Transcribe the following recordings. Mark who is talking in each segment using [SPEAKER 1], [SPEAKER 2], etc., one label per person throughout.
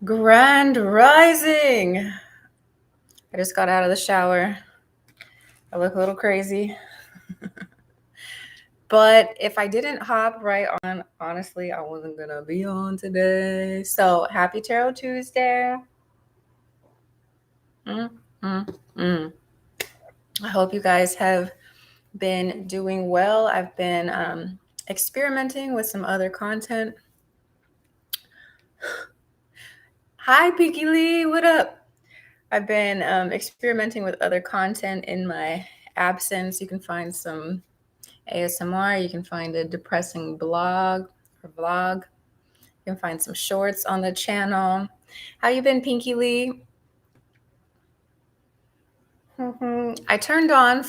[SPEAKER 1] Grand Rising. I just got out of the shower. I look a little crazy. But if I didn't hop right on, honestly, I wasn't going to be on today. So happy Tarot Tuesday. I hope you guys have been doing well. I've been experimenting with some other content. Hi, Pinky Lee. What up? I've been experimenting with other content in my absence. You can find some ASMR. You can find a depressing blog or vlog. You can find some shorts on the channel. How you been, Pinky Lee? I turned on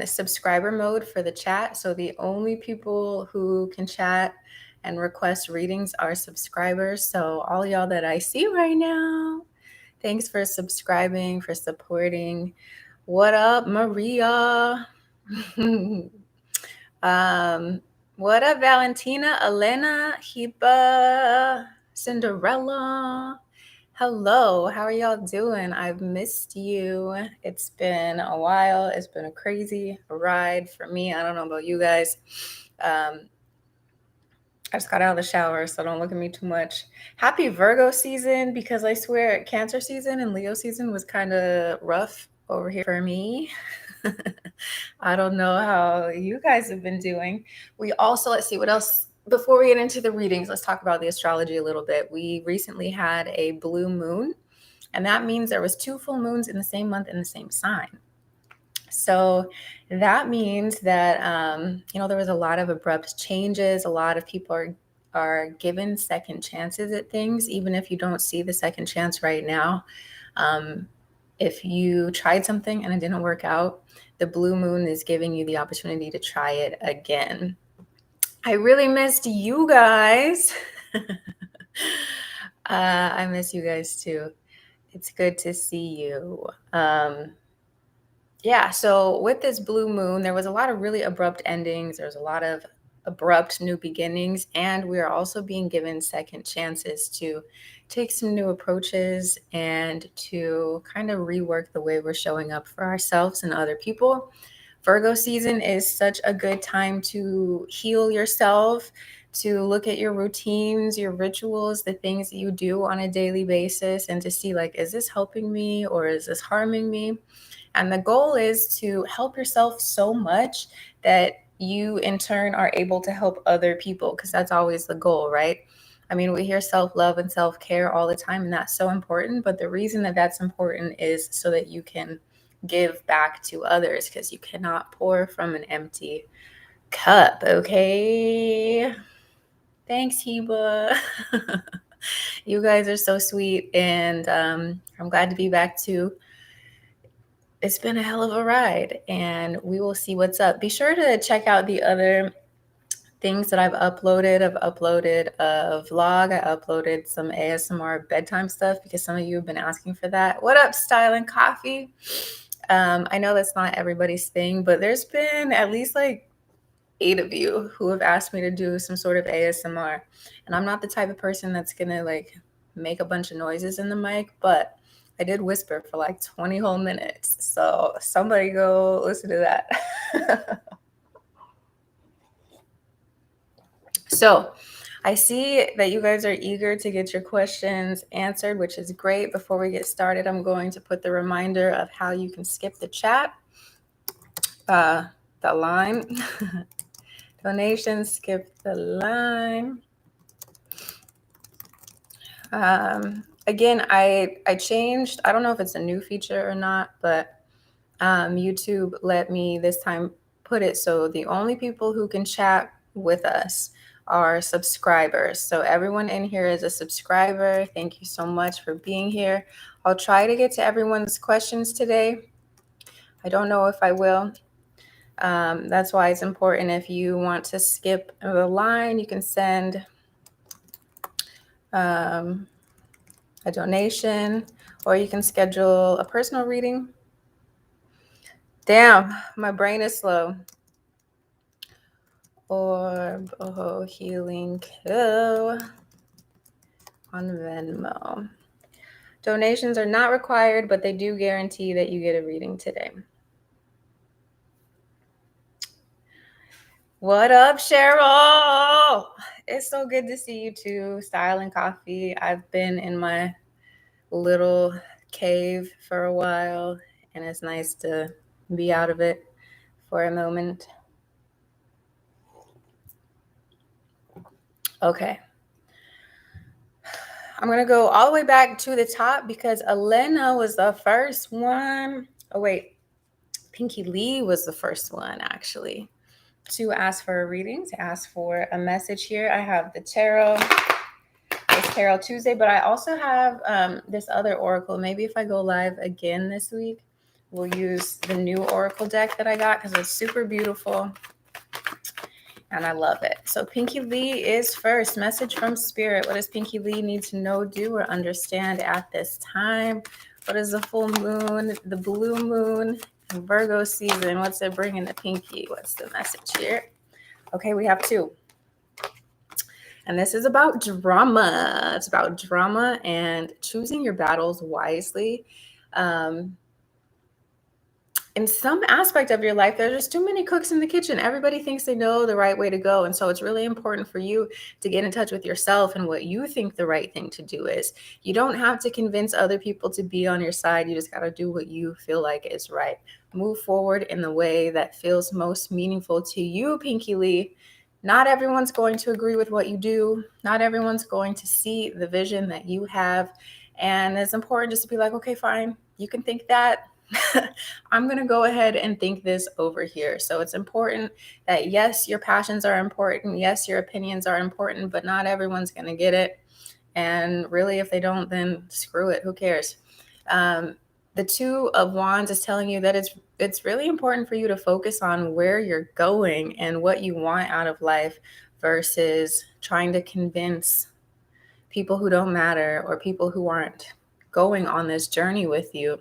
[SPEAKER 1] subscriber mode for the chat. So the only people who can chat and request readings are subscribers. So all y'all that I see right now, thanks for subscribing, for supporting. What up, Maria? What up, Valentina, Elena, Heba, Cinderella? Hello, how are y'all doing? I've missed you. It's been a while. It's been a crazy ride for me. I don't know about you guys. I just got out of the shower, so don't look at me too much. Happy Virgo season, because I swear Cancer season and Leo season was kind of rough over here for me. I don't know how you guys have been doing. We also, let's see what else. Before we get into the readings, let's talk about the astrology a little bit. We recently had a blue moon, and that means there was 2 full moons in the same month in the same sign. So that means that, there was a lot of abrupt changes. A lot of people are given second chances at things, even if you don't see the second chance right now. If you tried something and it didn't work out, the blue moon is giving you the opportunity to try it again. I really missed you guys. I miss you guys too. It's good to see you. So with this blue moon, there was a lot of really abrupt endings. There's a lot of abrupt new beginnings, and we are also being given second chances to take some new approaches and to kind of rework the way we're showing up for ourselves and other people. Virgo season is such a good time to heal yourself, to look at your routines, your rituals, the things that you do on a daily basis, and to see, like, is this helping me or is this harming me? And the goal is to help yourself so much that you in turn are able to help other people, because that's always the goal, right? I mean, we hear self-love and self-care all the time, and that's so important. But the reason that that's important is so that you can give back to others, because you cannot pour from an empty cup, okay? Thanks, Heba. You guys are so sweet, and I'm glad to be back too. It's been a hell of a ride, and we will see what's up. Be sure to check out the other things that I've uploaded. I've uploaded a vlog. I uploaded some ASMR bedtime stuff because some of you have been asking for that. What up, Style and Coffee? I know that's not everybody's thing, but there's been at least like 8 of you who have asked me to do some sort of ASMR. And I'm not the type of person that's gonna like make a bunch of noises in the mic, but I did whisper for like 20 whole minutes. So somebody go listen to that. So I see that you guys are eager to get your questions answered, which is great. Before we get started, I'm going to put the reminder of how you can skip the chat, the line. Donations, skip the line. Again, I changed, I don't know if it's a new feature or not, but YouTube let me this time put it so the only people who can chat with us are subscribers. So everyone in here is a subscriber. Thank you so much for being here. I'll try to get to everyone's questions today. I don't know if I will. That's why it's important, if you want to skip the line, you can send a donation, or you can schedule a personal reading. Damn, my brain is slow. Orb, oh, healing, kill. on Venmo. Donations are not required, but they do guarantee that you get a reading today. What up, Cheryl? It's so good to see you too. Style and Coffee. I've been in my little cave for a while, and it's nice to be out of it for a moment. Okay. I'm going to go all the way back to the top because Elena was the first one. Oh, wait. Pinky Lee was the first one, actually, to ask for a reading, to ask for a message here. I have the tarot. It's Tarot Tuesday, but I also have this other oracle. Maybe if I go live again this week, we'll use the new oracle deck that I got because it's super beautiful and I love it. So Pinky Lee is first. Message from Spirit. What does Pinky Lee need to know, do, or understand at this time? What is the full moon, the blue moon, Virgo season? What's it bringing to Pinky? What's the message here? Okay, we have two. And this is about drama. It's about drama and choosing your battles wisely. In some aspect of your life, there's just too many cooks in the kitchen. Everybody thinks they know the right way to go. And so it's really important for you to get in touch with yourself and what you think the right thing to do is. You don't have to convince other people to be on your side. You just got to do what you feel like is right. Move forward in the way that feels most meaningful to you, Pinky Lee. Not everyone's going to agree with what you do. Not everyone's going to see the vision that you have. And it's important just to be like, okay, fine, you can think that. I'm going to go ahead and think this over here. So it's important that, yes, your passions are important. Yes, your opinions are important, but not everyone's going to get it. And really, if they don't, then screw it. Who cares? The Two of Wands is telling you that it's really important for you to focus on where you're going and what you want out of life versus trying to convince people who don't matter or people who aren't going on this journey with you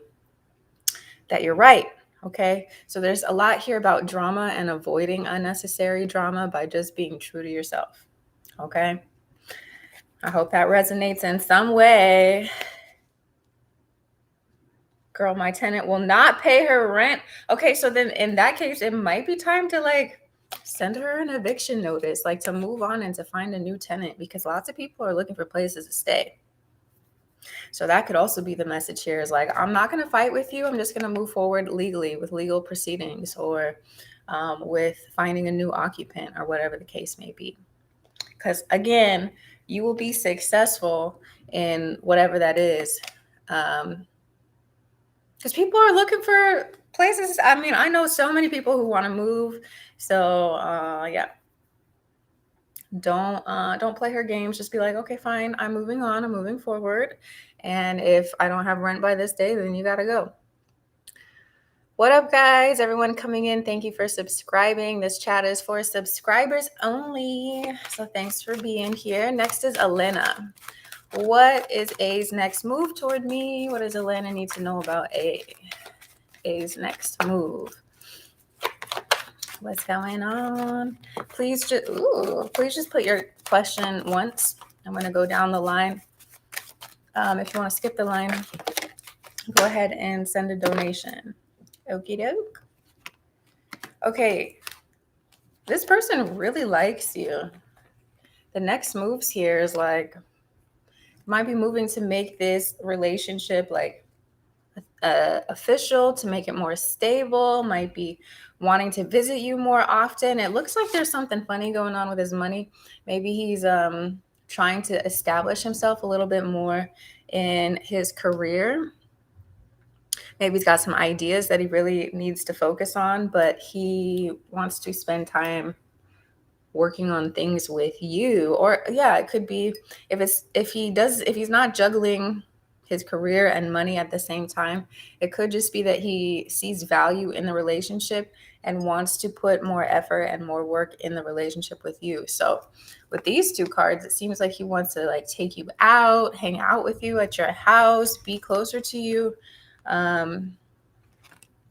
[SPEAKER 1] that you're right. Okay. So there's a lot here about drama and avoiding unnecessary drama by just being true to yourself. Okay. I hope that resonates in some way. Girl, my tenant will not pay her rent. Okay. So then in that case, it might be time to like send her an eviction notice, like to move on and to find a new tenant because lots of people are looking for places to stay. So that could also be the message here is like, I'm not going to fight with you. I'm just going to move forward legally with legal proceedings or with finding a new occupant or whatever the case may be. Because again, you will be successful in whatever that is. Because people are looking for places. I mean, I know so many people who want to move. So yeah. Don't play her games. Just be like, okay, fine. I'm moving on. I'm moving forward. And if I don't have rent by this day, then you got to go. What up, guys? Everyone coming in, thank you for subscribing. This chat is for subscribers only. So thanks for being here. Next is Elena. What is A's next move toward me? What does Elena need to know about A's next move? What's going on? Please just put your question once. I'm going to go down the line. If you want to skip the line, go ahead and send a donation. Okie doke. Okay. This person really likes you. The next moves here is like, might be moving to make this relationship like official, to make it more stable, might be wanting to visit you more often. It looks like there's something funny going on with his money. Maybe he's trying to establish himself a little bit more in his career. Maybe he's got some ideas that he really needs to focus on, but he wants to spend time working on things with you. Or yeah, it could be if he's not juggling his career and money at the same time, it could just be that he sees value in the relationship and wants to put more effort and more work in the relationship with you. So with these two cards, it seems like he wants to like take you out, hang out with you at your house, be closer to you,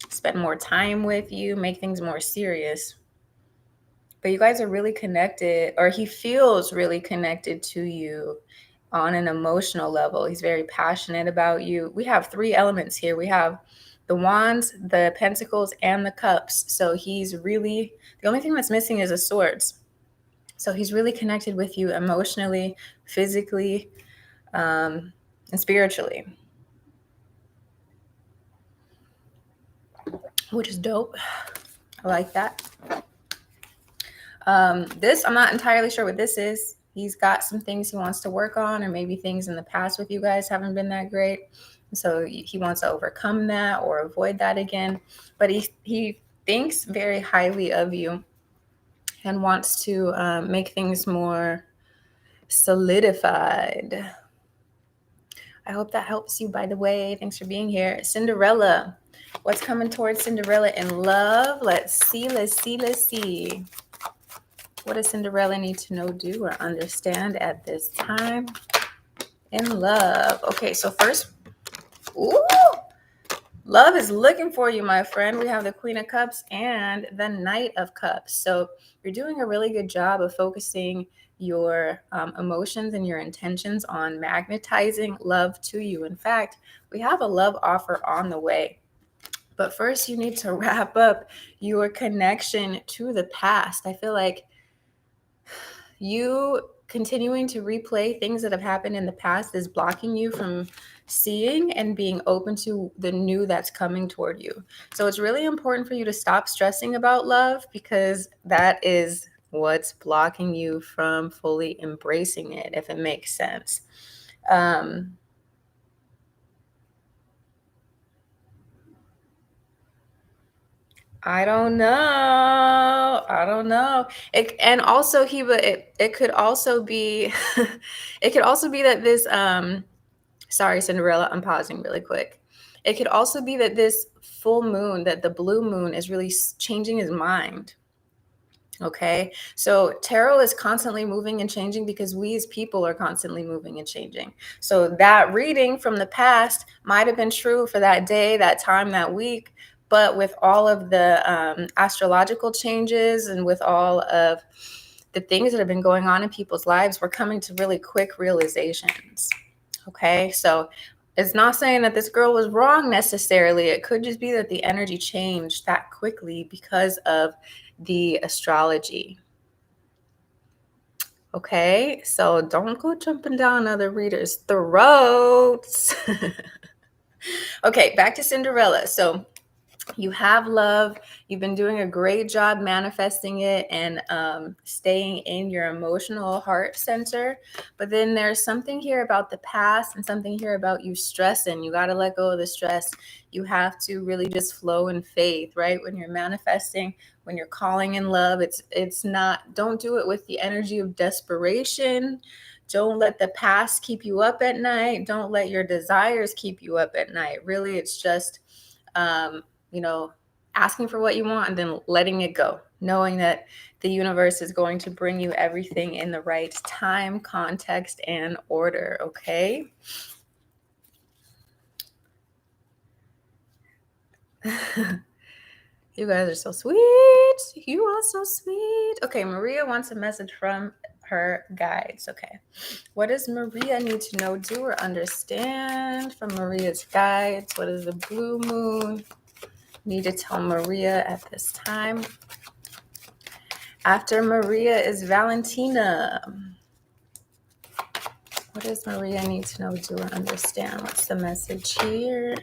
[SPEAKER 1] spend more time with you, make things more serious. But you guys are really connected, or he feels really connected to you. on an emotional level. He's very passionate about you. We have 3 elements here. We have the wands, the pentacles, and the cups. So he's really, the only thing that's missing is the swords. So he's really connected with you emotionally, physically, and spiritually, which is dope. I like that. This, I'm not entirely sure what this is. He's got some things he wants to work on, or maybe things in the past with you guys haven't been that great. So he wants to overcome that or avoid that again. But he thinks very highly of you and wants to make things more solidified. I hope that helps you, by the way. Thanks for being here. Cinderella. What's coming towards Cinderella in love? Let's see, let's see, let's see. What does Cinderella need to know, do, or understand at this time in love? Okay, so first, ooh, love is looking for you, my friend. We have the Queen of Cups and the Knight of Cups. So you're doing a really good job of focusing your emotions and your intentions on magnetizing love to you. In fact, we have a love offer on the way. But first, you need to wrap up your connection to the past. I feel like you continuing to replay things that have happened in the past is blocking you from seeing and being open to the new that's coming toward you. So it's really important for you to stop stressing about love, because that is what's blocking you from fully embracing it, if it makes sense. I don't know. I don't know. And also it could also be it could also be that this sorry, Cinderella, I'm pausing really quick. It could also be that this full moon, that the blue moon is really changing his mind. Okay. So tarot is constantly moving and changing because we as people are constantly moving and changing. So that reading from the past might have been true for that day, that time, that week. But with all of the astrological changes and with all of the things that have been going on in people's lives, we're coming to really quick realizations. Okay. So it's not saying that this girl was wrong necessarily. It could just be that the energy changed that quickly because of the astrology. Okay, so don't go jumping down other readers' throats. Okay, back to Cinderella. So you have love. You've been doing a great job manifesting it and staying in your emotional heart center. But then there's something here about the past and something here about you stressing. You got to let go of the stress. You have to really just flow in faith, right? When you're manifesting, when you're calling in love, it's not, don't do it with the energy of desperation. Don't let the past keep you up at night. Don't let your desires keep you up at night. Really, it's just asking for what you want and then letting it go, knowing that the universe is going to bring you everything in the right time, context, and order. Okay. You guys are so sweet. You are so sweet. Okay, Maria wants a message from her guides. Okay. What does Maria need to know, do, or understand from Maria's guides? What is the blue moon need to tell Maria at this time? After Maria is Valentina. What does Maria need to know, do, or understand? What's the message here?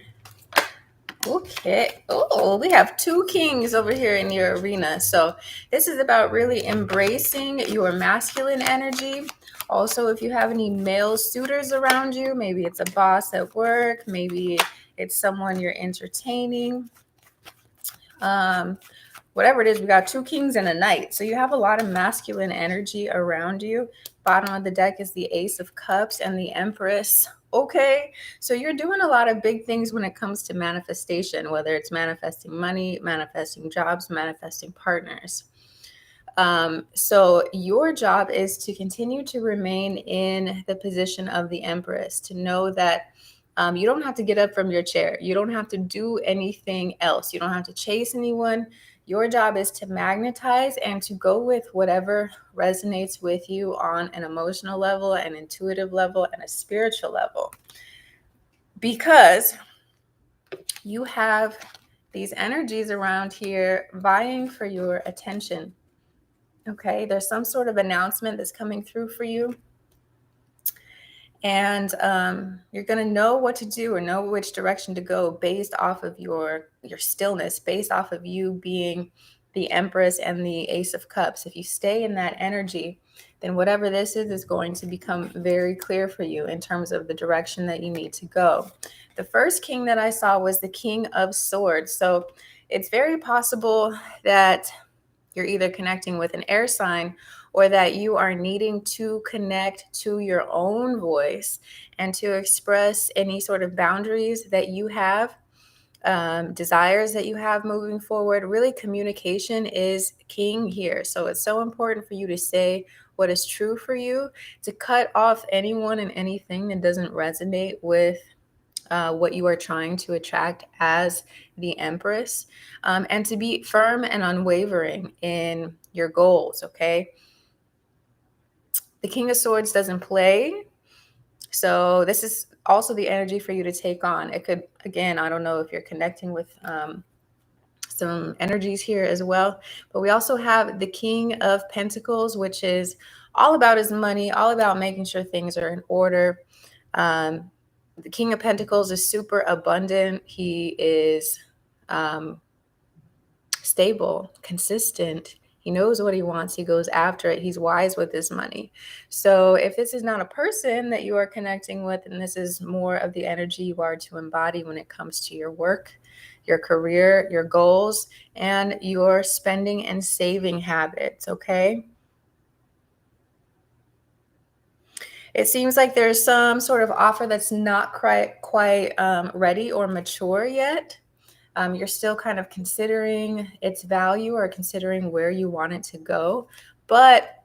[SPEAKER 1] Okay. Oh, we have 2 kings over here in your arena. So this is about really embracing your masculine energy. Also, if you have any male suitors around you, maybe it's a boss at work, maybe it's someone you're entertaining. Whatever it is, we got 2 kings and a knight. So you have a lot of masculine energy around you. Bottom of the deck is the Ace of Cups and the Empress. Okay, so you're doing a lot of big things when it comes to manifestation, whether it's manifesting money, manifesting jobs, manifesting partners. So your job is to continue to remain in the position of the Empress, to know that you don't have to get up from your chair. You don't have to do anything else. You don't have to chase anyone. Your job is to magnetize and to go with whatever resonates with you on an emotional level, an intuitive level, and a spiritual level. Because you have these energies around here vying for your attention. Okay, there's some sort of announcement that's coming through for you. And you're going to know what to do or know which direction to go based off of your stillness, based off of you being the Empress and the Ace of Cups. If you stay in that energy, then whatever this is going to become very clear for you in terms of the direction that you need to go. The first king that I saw was the King of Swords. So it's very possible that you're either connecting with an air sign or that you are needing to connect to your own voice and to express any sort of boundaries that you have, desires that you have moving forward. Really, communication is king here. So it's so important for you to say what is true for you, to cut off anyone and anything that doesn't resonate with what you are trying to attract as the Empress, and to be firm and unwavering in your goals, okay? The King of Swords doesn't play. So this is also the energy for you to take on. It could, again, I don't know if you're connecting with some energies here as well, but we also have the King of Pentacles, which is all about his money, all about making sure things are in order. The King of Pentacles is super abundant. He is stable, consistent. He knows what he wants. He goes after it. He's wise with his money. So if this is not a person that you are connecting with, and this is more of the energy you are to embody when it comes to your work, your career, your goals, and your spending and saving habits, okay? It seems like there's some sort of offer that's not quite ready or mature yet. You're still kind of considering its value or considering where you want it to go. But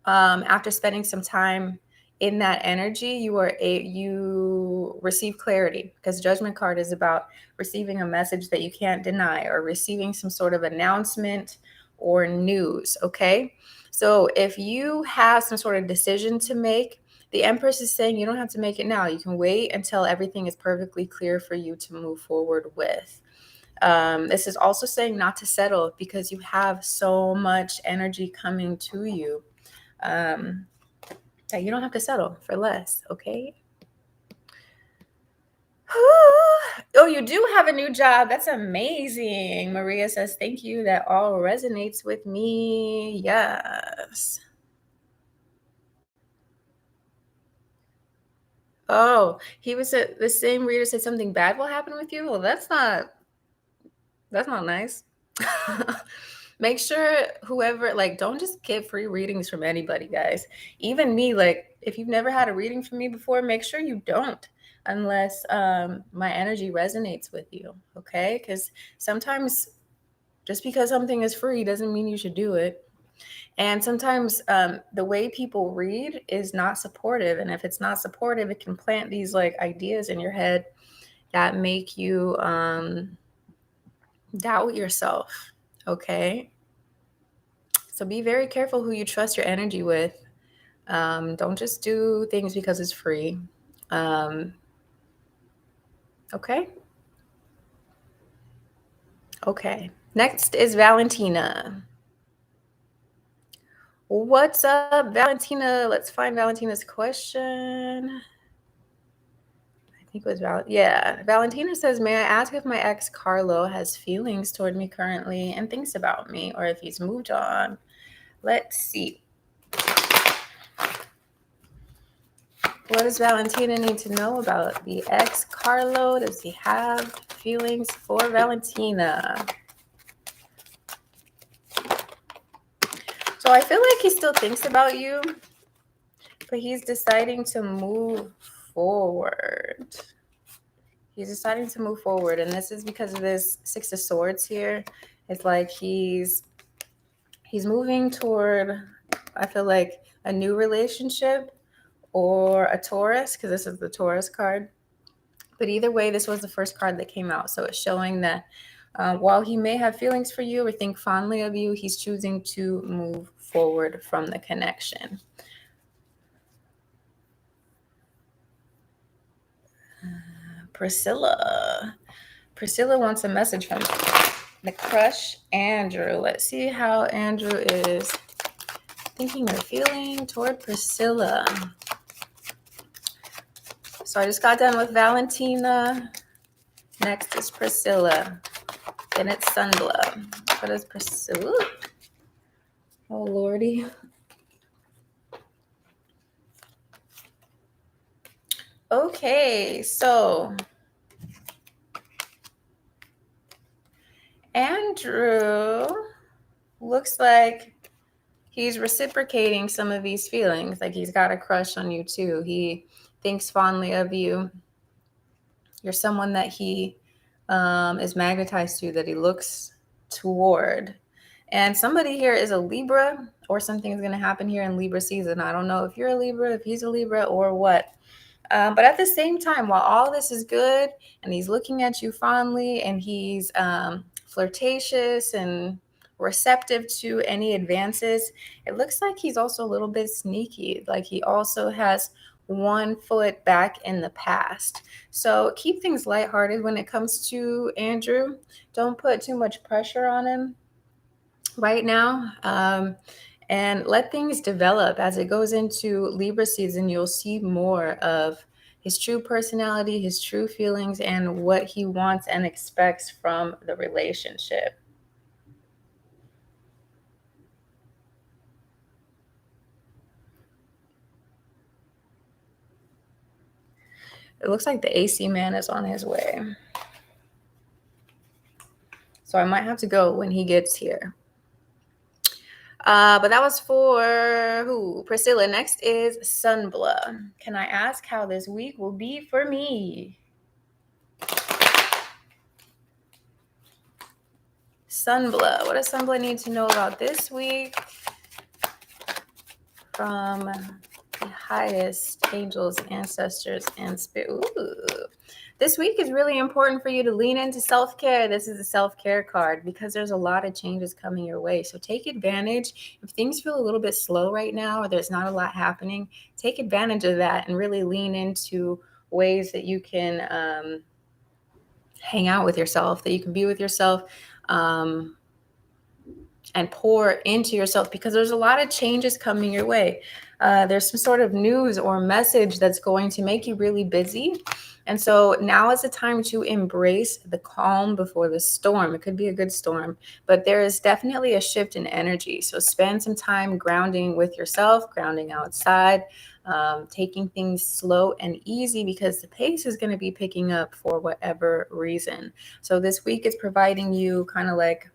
[SPEAKER 1] after spending some time in that energy, you receive clarity, because Judgment card is about receiving a message that you can't deny or receiving some sort of announcement or news, okay? So if you have some sort of decision to make, the Empress is saying you don't have to make it now. You can wait until everything is perfectly clear for you to move forward with. This is also saying not to settle, because you have so much energy coming to you, that you don't have to settle for less, okay? Oh, you do have a new job. That's amazing. Maria says, thank you. That all resonates with me. Yes. Oh, he was the same reader said something bad will happen with you. Well, that's not nice. Make sure whoever, like, don't just get free readings from anybody, guys. Even me, like, if you've never had a reading from me before, make sure you don't, unless my energy resonates with you, okay? Because sometimes just because something is free doesn't mean you should do it. And sometimes the way people read is not supportive. And if it's not supportive, it can plant these like ideas in your head that make you doubt yourself, okay? So be very careful who you trust your energy with. Don't just do things because it's free. Okay? Okay. Next is Valentina. What's up, Valentina? Let's find Valentina's question. I think it was Valentina says, may I ask if my ex Carlo has feelings toward me currently and thinks about me, or if he's moved on? Let's see. What does Valentina need to know about the ex Carlo? Does he have feelings for Valentina? So I feel like he still thinks about you, but he's deciding to move forward. He's deciding to move forward, and this is because of this Six of Swords here. It's like he's moving toward, I feel like, a new relationship or a Taurus, because this is the Taurus card. But either way, this was the first card that came out. So it's showing that While he may have feelings for you or think fondly of you, he's choosing to move forward from the connection. Priscilla wants a message from the crush, Andrew. Let's see how Andrew is thinking or feeling toward Priscilla. So I just got done with Valentina. Next is Priscilla. Then it's Sunblood. What is Priscilla? Oh, Lordy. Okay, so Andrew looks like he's reciprocating some of these feelings. Like he's got a crush on you too. He thinks fondly of you. You're someone that he is magnetized to, that he looks toward. And somebody here is a Libra, or something is going to happen here in Libra season. I don't know if you're a Libra, if he's a Libra, or what. But at the same time, while all this is good and he's looking at you fondly and he's flirtatious and receptive to any advances, it looks like he's also a little bit sneaky. Like he also has one foot back in the past. So keep things lighthearted when it comes to Andrew. Don't put too much pressure on him right now. And let things develop. As it goes into Libra season, you'll see more of his true personality, his true feelings, and what he wants and expects from the relationship. It looks like the AC man is on his way. So I might have to go when he gets here. But that was for who? Priscilla. Next is Sunblood. Can I ask how this week will be for me? Sunblood. What does Sunblood need to know about this week from the highest angels, ancestors, and spirit? Ooh. This week is really important for you to lean into self-care. This is a self-care card because there's a lot of changes coming your way. So take advantage. If things feel a little bit slow right now or there's not a lot happening, take advantage of that and really lean into ways that you can hang out with yourself, that you can be with yourself, and pour into yourself, because there's a lot of changes coming your way. There's some sort of news or message that's going to make you really busy. And so now is the time to embrace the calm before the storm. It could be a good storm, but there is definitely a shift in energy. So spend some time grounding with yourself, grounding outside, taking things slow and easy, because the pace is going to be picking up for whatever reason. So this week is providing you kind of like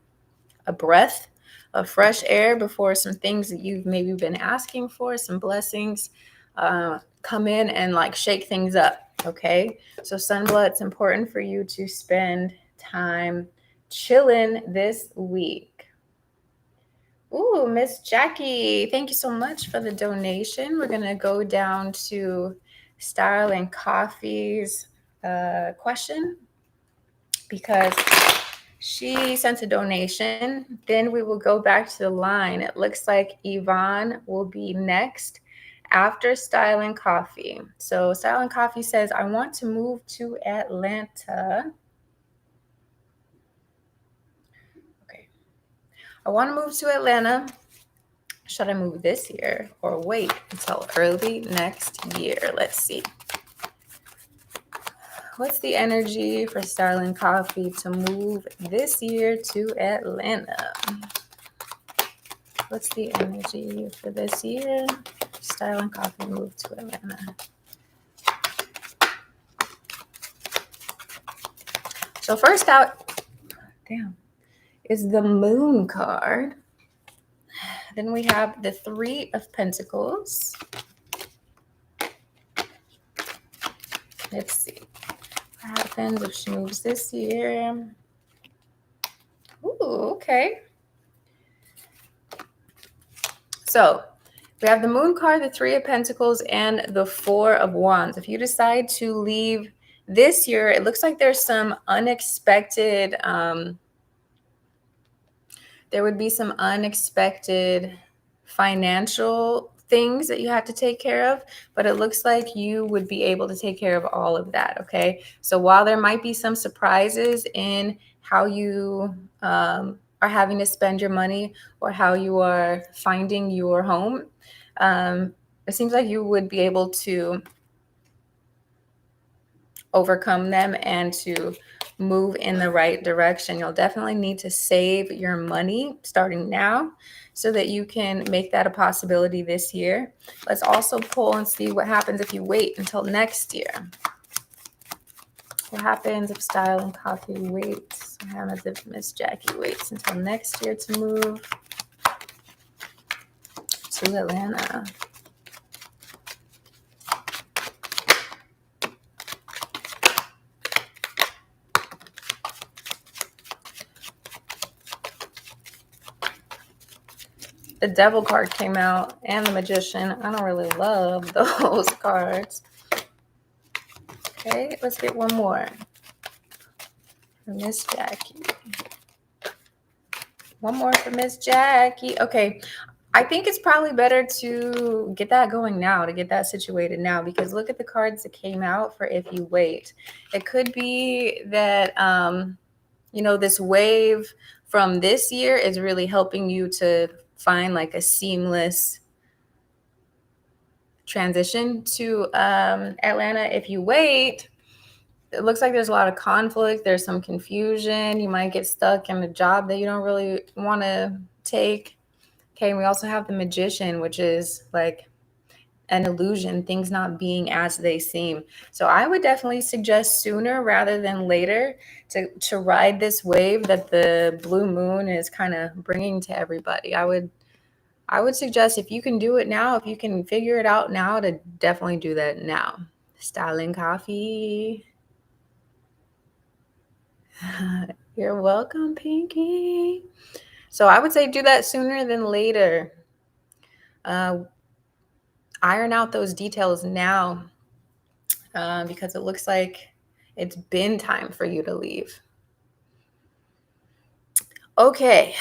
[SPEAKER 1] a breath of fresh air before some things that you've maybe been asking for, some blessings, come in and like shake things up. Okay. So Sunblood, it's important for you to spend time chilling this week. Ooh, Miss Jackie, thank you so much for the donation. We're going to go down to Style and Coffee's question, because she sent a donation. Then we will go back to the line. It looks like Yvonne will be next after Style and Coffee. So Style and Coffee says, I want to move to Atlanta. Okay. I want to move to Atlanta. Should I move this year or wait until early next year? Let's see. What's the energy for Style and Coffee to move this year to Atlanta? What's the energy for this year? Style and Coffee move to Atlanta. So first out, is the Moon card. Then we have the Three of Pentacles. Let's see what happens if she moves this year. Ooh, okay. So we have the Moon card, the Three of Pentacles, and the Four of Wands. If you decide to leave this year, it looks like there's some unexpected there would be some unexpected financial things that you had to take care of, but it looks like you would be able to take care of all of that, okay? So while there might be some surprises in how you are having to spend your money or how you are finding your home, it seems like you would be able to overcome them and to move in the right direction. You'll definitely need to save your money starting now so that you can make that a possibility this year. Let's also pull and see what happens if you wait until next year. What happens if Style and Coffee waits? What happens if Miss Jackie waits until next year to move to Atlanta? The Devil card came out and the Magician. I don't really love those cards. Okay, let's get one more for Miss Jackie. One more for Miss Jackie. Okay, I think it's probably better to get that going now, to get that situated now, because look at the cards that came out for if you wait. It could be that, you know, this wave from this year is really helping you to find like a seamless transition to Atlanta. If you wait, it looks like there's a lot of conflict. There's some confusion. You might get stuck in a job that you don't really want to take. Okay, and we also have the Magician, which is like an illusion, things not being as they seem. So I would definitely suggest sooner rather than later to ride this wave that the blue moon is kind of bringing to everybody. I would suggest if you can do it now, if you can figure it out now, to definitely do that now. Styling Coffee. You're welcome, Pinky. So I would say do that sooner than later. Iron out those details now because it looks like it's been time for you to leave. Okay.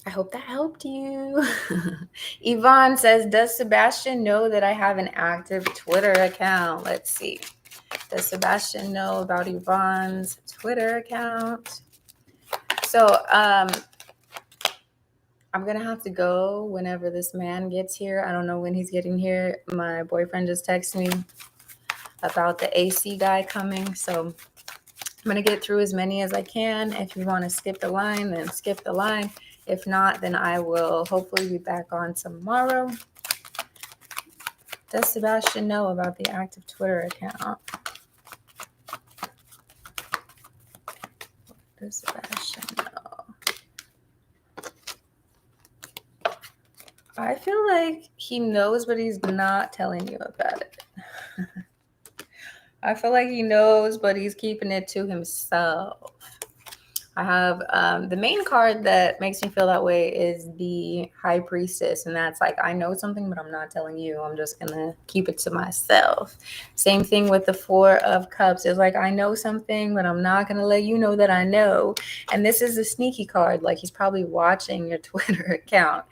[SPEAKER 1] I hope that helped you. Yvonne says, does Sebastian know that I have an active Twitter account? Let's see. Does Sebastian know about Yvonne's Twitter account? So I'm going to have to go whenever this man gets here. I don't know when he's getting here. My boyfriend just texted me about the AC guy coming. So I'm going to get through as many as I can. If you want to skip the line, then skip the line. If not, then I will hopefully be back on tomorrow. Does Sebastian know about the active Twitter account? Does Sebastian know? I feel like he knows, but he's not telling you about it. I feel like he knows, but he's keeping it to himself. I have the main card that makes me feel that way is the High Priestess. And that's like, I know something, but I'm not telling you. I'm just going to keep it to myself. Same thing with the Four of Cups. It's like, I know something, but I'm not going to let you know that I know. And this is a sneaky card. Like, he's probably watching your Twitter account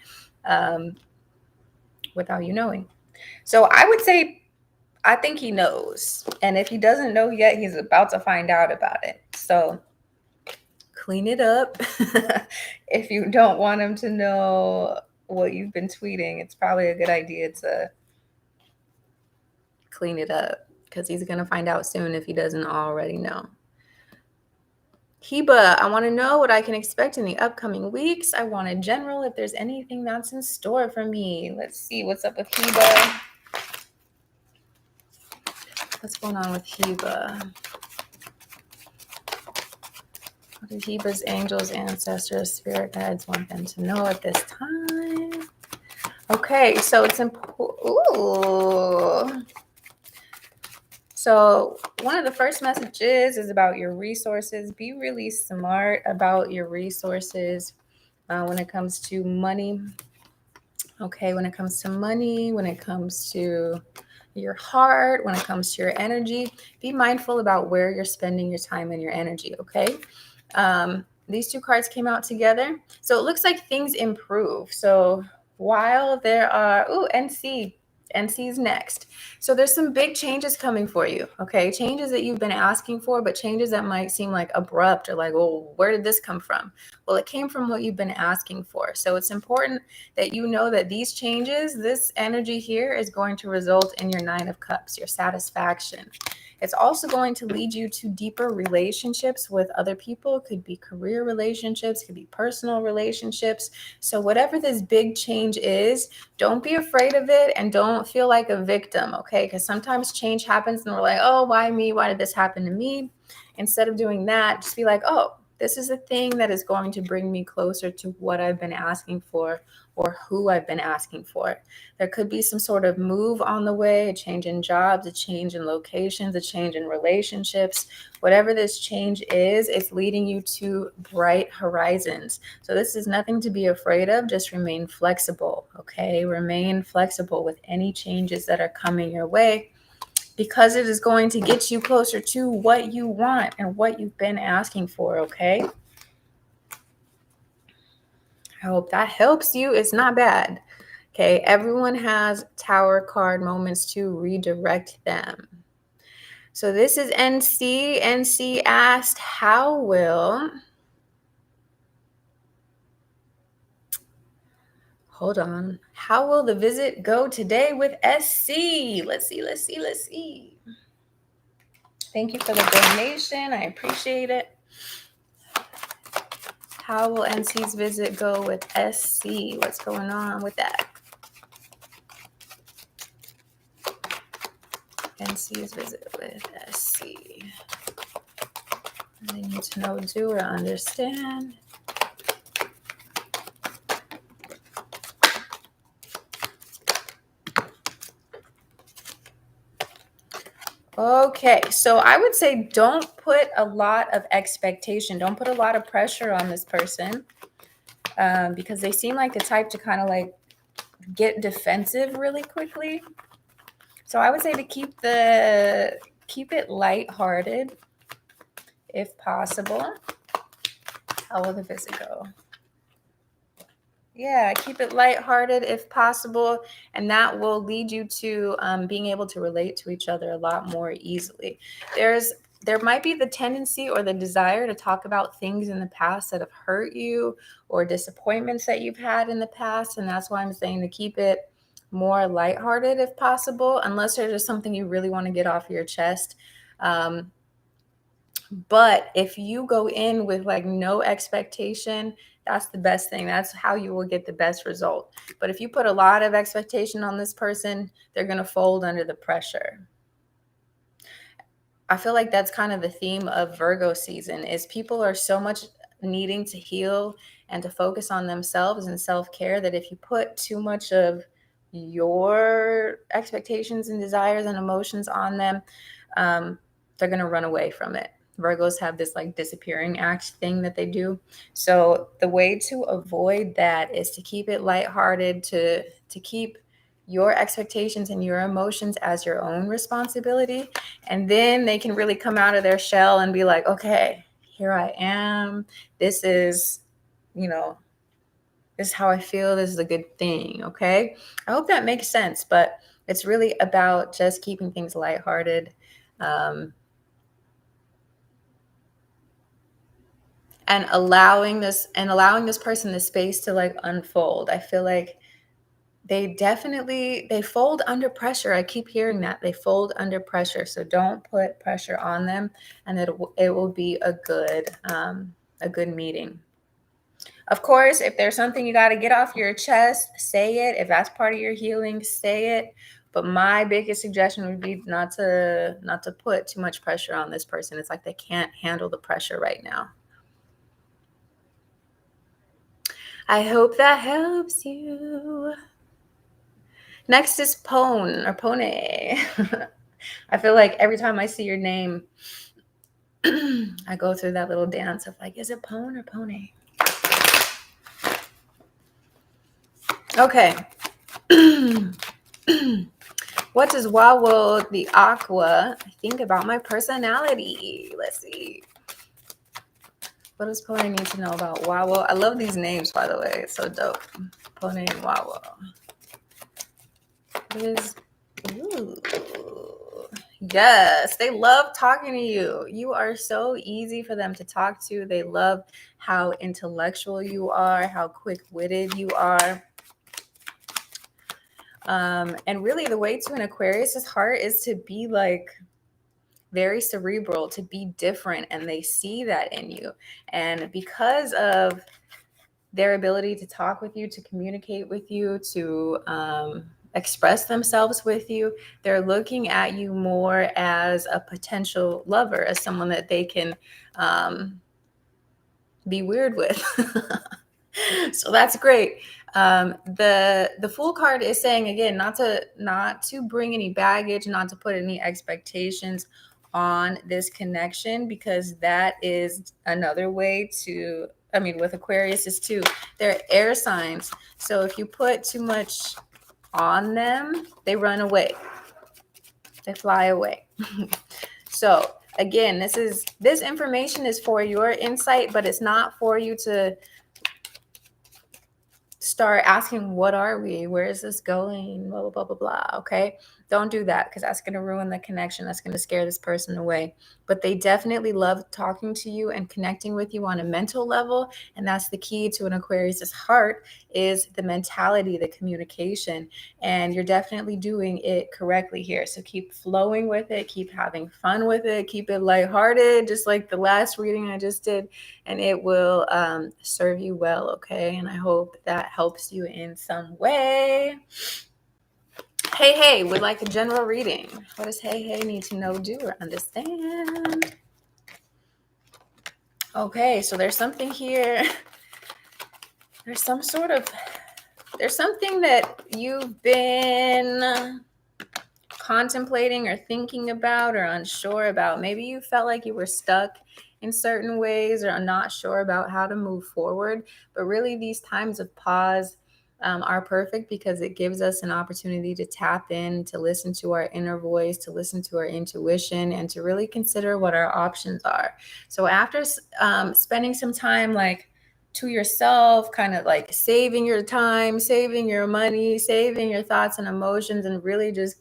[SPEAKER 1] without you knowing. So I would say, I think he knows. And if he doesn't know yet, he's about to find out about it. So clean it up. If you don't want him to know what you've been tweeting, it's probably a good idea to clean it up because he's going to find out soon if he doesn't already know. Heba, I want to know what I can expect in the upcoming weeks. I want a general if there's anything that's in store for me. Let's see what's up with Heba. What's going on with Heba? What do Heba's angels, ancestors, spirit guides want them to know at this time? Okay, so it's important. Ooh. So one of the first messages is about your resources. Be really smart about your resources when it comes to money. Okay, when it comes to money, when it comes to your heart, when it comes to your energy, be mindful about where you're spending your time and your energy, okay? these two cards came out together. So it looks like things improve. So while there are, NC's next. So there's some big changes coming for you, okay? Changes that you've been asking for, but changes that might seem like abrupt or like, well, where did this come from? Well, it came from what you've been asking for. So it's important that you know that these changes, this energy here is going to result in your Nine of Cups, your satisfaction. It's also going to lead you to deeper relationships with other people. It could be career relationships, could be personal relationships. So whatever this big change is, don't be afraid of it and don't feel like a victim, okay? Because sometimes change happens and we're like, oh, why me? Why did this happen to me? Instead of doing that, just be like, oh, this is a thing that is going to bring me closer to what I've been asking for or who I've been asking for. There could be some sort of move on the way, a change in jobs, a change in locations, a change in relationships. Whatever this change is, it's leading you to bright horizons. So this is nothing to be afraid of. Just remain flexible, okay? Remain flexible with any changes that are coming your way, because it is going to get you closer to what you want and what you've been asking for, okay? I hope that helps you. It's not bad. Okay, everyone has Tower card moments to redirect them. So this is NC. NC asked, how will... Hold on. How will the visit go today with SC? Let's see. Thank you for the donation. I appreciate it. How will NC's visit go with SC? What's going on with that? NC's visit with SC. I need to know, do or understand. Okay, so I would say don't put a lot of expectation. Don't put a lot of pressure on this person, because they seem like the type to kind of like get defensive really quickly. So I would say to keep it lighthearted if possible. How will the visit go? Yeah, keep it lighthearted if possible, and that will lead you to being able to relate to each other a lot more easily. There might be the tendency or the desire to talk about things in the past that have hurt you or disappointments that you've had in the past, and that's why I'm saying to keep it more lighthearted if possible, unless there's just something you really want to get off your chest. But if you go in with like no expectation, that's the best thing. That's how you will get the best result. But if you put a lot of expectation on this person, they're going to fold under the pressure. I feel like that's kind of the theme of Virgo season, is people are so much needing to heal and to focus on themselves and self-care that if you put too much of your expectations and desires and emotions on them, they're going to run away from it. Virgos have this like disappearing act thing that they do. So the way to avoid that is to keep it lighthearted, to keep your expectations and your emotions as your own responsibility. And then they can really come out of their shell and be like, okay, here I am. This is, this is how I feel. This is a good thing. Okay. I hope that makes sense, but it's really about just keeping things lighthearted. And allowing this person the space to like unfold. I feel like they fold under pressure. I keep hearing that they fold under pressure. So don't put pressure on them, and it will be a good meeting. Of course, if there's something you got to get off your chest, say it. If that's part of your healing, say it. But my biggest suggestion would be not to put too much pressure on this person. It's like they can't handle the pressure right now. I hope that helps you. Next is Pone or Pone. I feel like every time I see your name, I go through that little dance of like, is it Pone or Pone? Okay. What does Wawo the Aqua think about my personality? Let's see. What does Pone need to know about Wawa? I love these names, by the way. It's so dope. Pone and Wawa. What is... Ooh. Yes, they love talking to you. You are so easy for them to talk to. They love how intellectual you are, how quick-witted you are. And really the way to an Aquarius's heart is to be like very cerebral, to be different, and they see that in you. And because of their ability to talk with you, to communicate with you, to express themselves with you, they're looking at you more as a potential lover, as someone that they can be weird with. So that's great. The Fool card is saying, again, not to bring any baggage, not to put any expectations on this connection, because that is another way to, I mean, with Aquarius is too, they're air signs. So if you put too much on them, they run away. They fly away. So again, this information is for your insight, but it's not for you to start asking, what are we? Where is this going? Blah, blah, blah, blah, blah. Okay. Don't do that, because that's going to ruin the connection. That's going to scare this person away. But they definitely love talking to you and connecting with you on a mental level. And that's the key to an Aquarius's heart, is the mentality, the communication. And you're definitely doing it correctly here. So keep flowing with it. Keep having fun with it. Keep it lighthearted, just like the last reading I just did. And it will serve you well, okay? And I hope that helps you in some way. Hey, would like a general reading. What does Hey need to know, do, or understand? Okay, so there's something here. There's something that you've been contemplating or thinking about or unsure about. Maybe you felt like you were stuck in certain ways or not sure about how to move forward. But really, these times of pause are perfect, because it gives us an opportunity to tap in, to listen to our inner voice, to listen to our intuition, and to really consider what our options are. So after spending some time like to yourself, kind of like saving your time, saving your money, saving your thoughts and emotions, and really just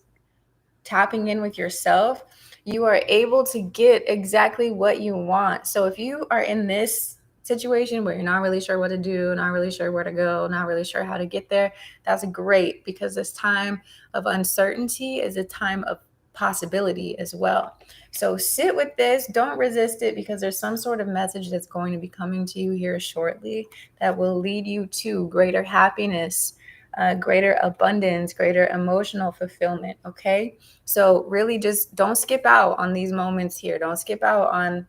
[SPEAKER 1] tapping in with yourself, you are able to get exactly what you want. So if you are in this situation where you're not really sure what to do, not really sure where to go, not really sure how to get there, that's great, because this time of uncertainty is a time of possibility as well. So sit with this, don't resist it, because there's some sort of message that's going to be coming to you here shortly that will lead you to greater happiness, greater abundance, greater emotional fulfillment. Okay. So really just don't skip out on these moments here. Don't skip out on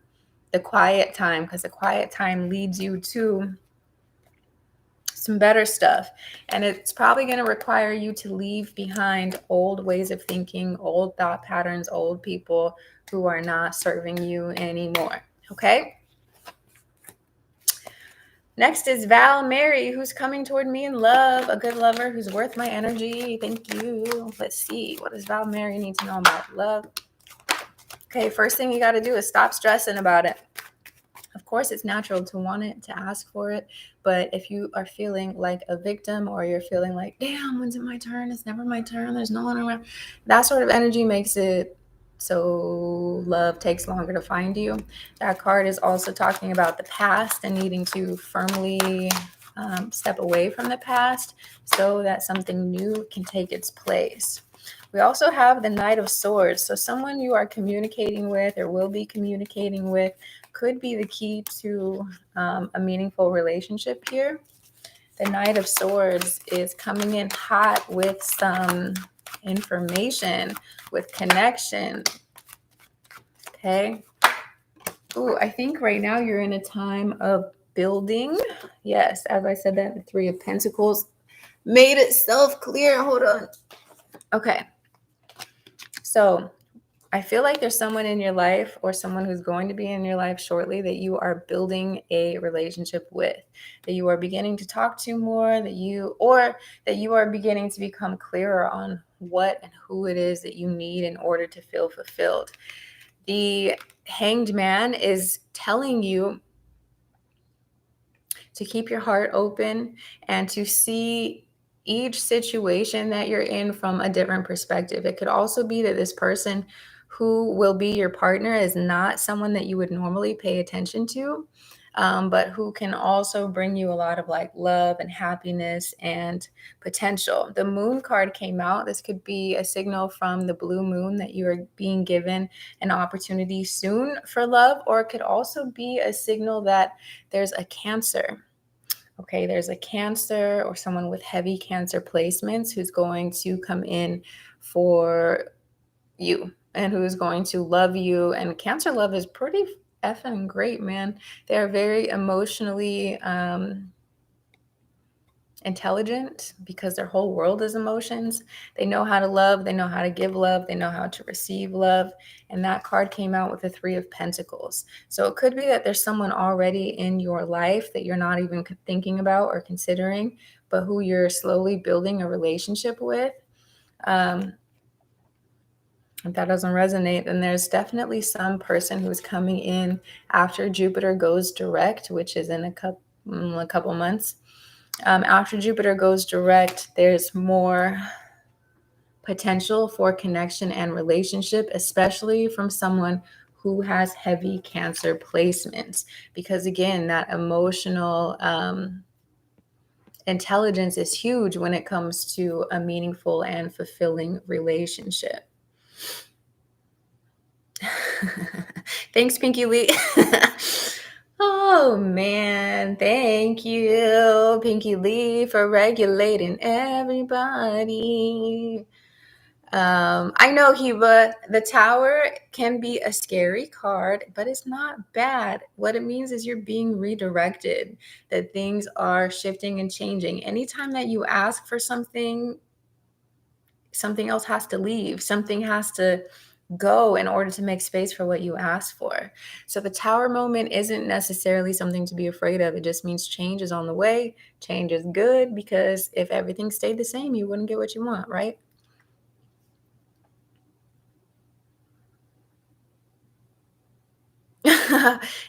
[SPEAKER 1] the quiet time, because the quiet time leads you to some better stuff. And it's probably going to require you to leave behind old ways of thinking, old thought patterns, old people who are not serving you anymore. Okay. Next is Val Mary, who's coming toward me in love, a good lover who's worth my energy. Thank you. Let's see. What does Val Mary need to know about love? Okay, first thing you got to do is stop stressing about it. Of course, it's natural to want it, to ask for it. But if you are feeling like a victim, or you're feeling like, damn, when's it my turn? It's never my turn. There's no one around. That sort of energy makes it so love takes longer to find you. That card is also talking about the past and needing to firmly step away from the past so that something new can take its place. We also have the Knight of Swords. So someone you are communicating with or will be communicating with could be the key to a meaningful relationship here. The Knight of Swords is coming in hot with some information, with connection. Okay. Ooh, I think right now you're in a time of building. Yes, as I said that, the Three of Pentacles made itself clear. Hold on. Okay. So I feel like there's someone in your life, or someone who's going to be in your life shortly, that you are building a relationship with, that you are beginning to talk to more, that you are beginning to become clearer on what and who it is that you need in order to feel fulfilled. The Hanged Man is telling you to keep your heart open and to see each situation that you're in from a different perspective. It could also be that this person who will be your partner is not someone that you would normally pay attention to, but who can also bring you a lot of like love and happiness and potential. The moon card came out. This could be a signal from the blue moon that you are being given an opportunity soon for love, or it could also be a signal that there's a Cancer. Okay, there's a Cancer or someone with heavy Cancer placements who's going to come in for you and who's going to love you. And Cancer love is pretty effing great, man. They're very emotionally intelligent because their whole world is emotions. They know how to love, they know how to give love, they know how to receive love. And that card came out with the Three of Pentacles. So it could be that there's someone already in your life that you're not even thinking about or considering, but who you're slowly building a relationship with. If that doesn't resonate, then there's definitely some person who's coming in after Jupiter goes direct, which is in a couple months. After Jupiter goes direct, there's more potential for connection and relationship, especially from someone who has heavy Cancer placements. Because again, that emotional intelligence is huge when it comes to a meaningful and fulfilling relationship. Thanks, Pinky Lee. Oh man, thank you, Pinky Lee, for regulating everybody. I know, Hiba, the Tower can be a scary card, but it's not bad. What it means is you're being redirected, that things are shifting and changing. Anytime that you ask for something, something else has to leave. Something has to go in order to make space for what you asked for. So the Tower moment isn't necessarily something to be afraid of. It just means change is on the way. Change is good, because if everything stayed the same, you wouldn't get what you want, right?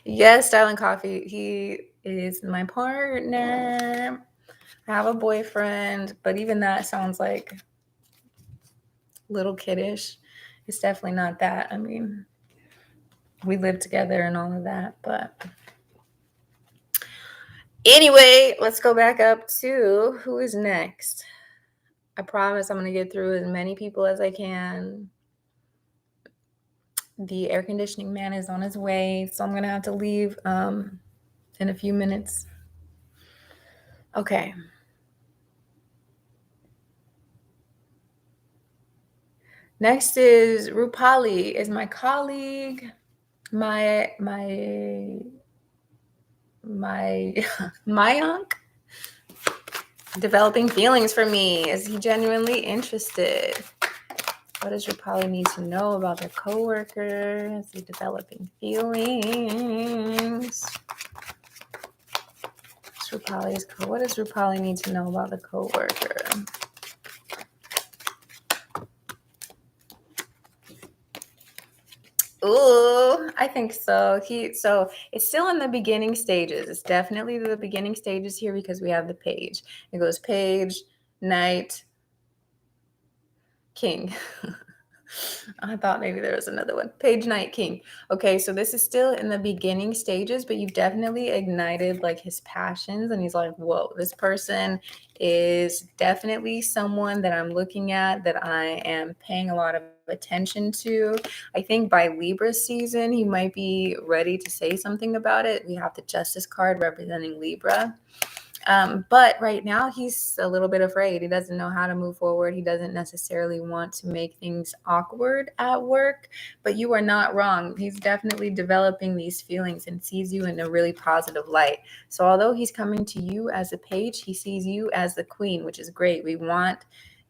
[SPEAKER 1] Yes, Styling Coffee. He is my partner. I have a boyfriend, but even that sounds like little kiddish. It's definitely not that. I mean, we live together and all of that, but anyway, let's go back up to who is next. I promise I'm going to get through as many people as I can. The air conditioning man is on his way, so I'm going to have to leave in a few minutes. Okay. Next is Rupali, is my colleague, my Mayank, developing feelings for me. Is he genuinely interested? What does Rupali need to know about their coworker? Is he developing feelings? What does Rupali need to know about the coworker? Ooh, I think so. So it's still in the beginning stages. It's definitely the beginning stages here because we have the page. It goes page, knight, king. I thought maybe there was another one. Page, knight, king. Okay, so this is still in the beginning stages, but you've definitely ignited like his passions, and he's like, whoa, this person is definitely someone that I'm looking at, that I am paying a lot of attention to. I think by Libra season, he might be ready to say something about it. We have the Justice card representing Libra. But right now he's a little bit afraid. He doesn't know how to move forward. He doesn't necessarily want to make things awkward at work, but you are not wrong. He's definitely developing these feelings and sees you in a really positive light. So although he's coming to you as a page, he sees you as the queen, which is great. We want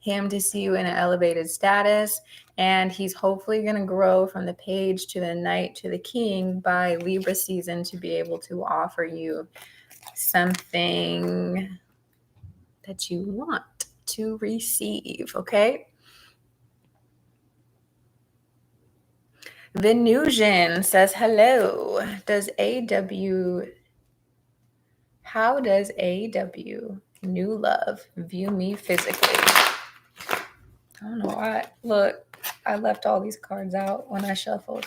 [SPEAKER 1] him to see you in an elevated status, and he's hopefully going to grow from the page to the knight to the king by Libra season to be able to offer you something that you want to receive, okay? Venusian says, hello. Does AW How does AW, new love, view me physically? I don't know why. Look, I left all these cards out when I shuffled.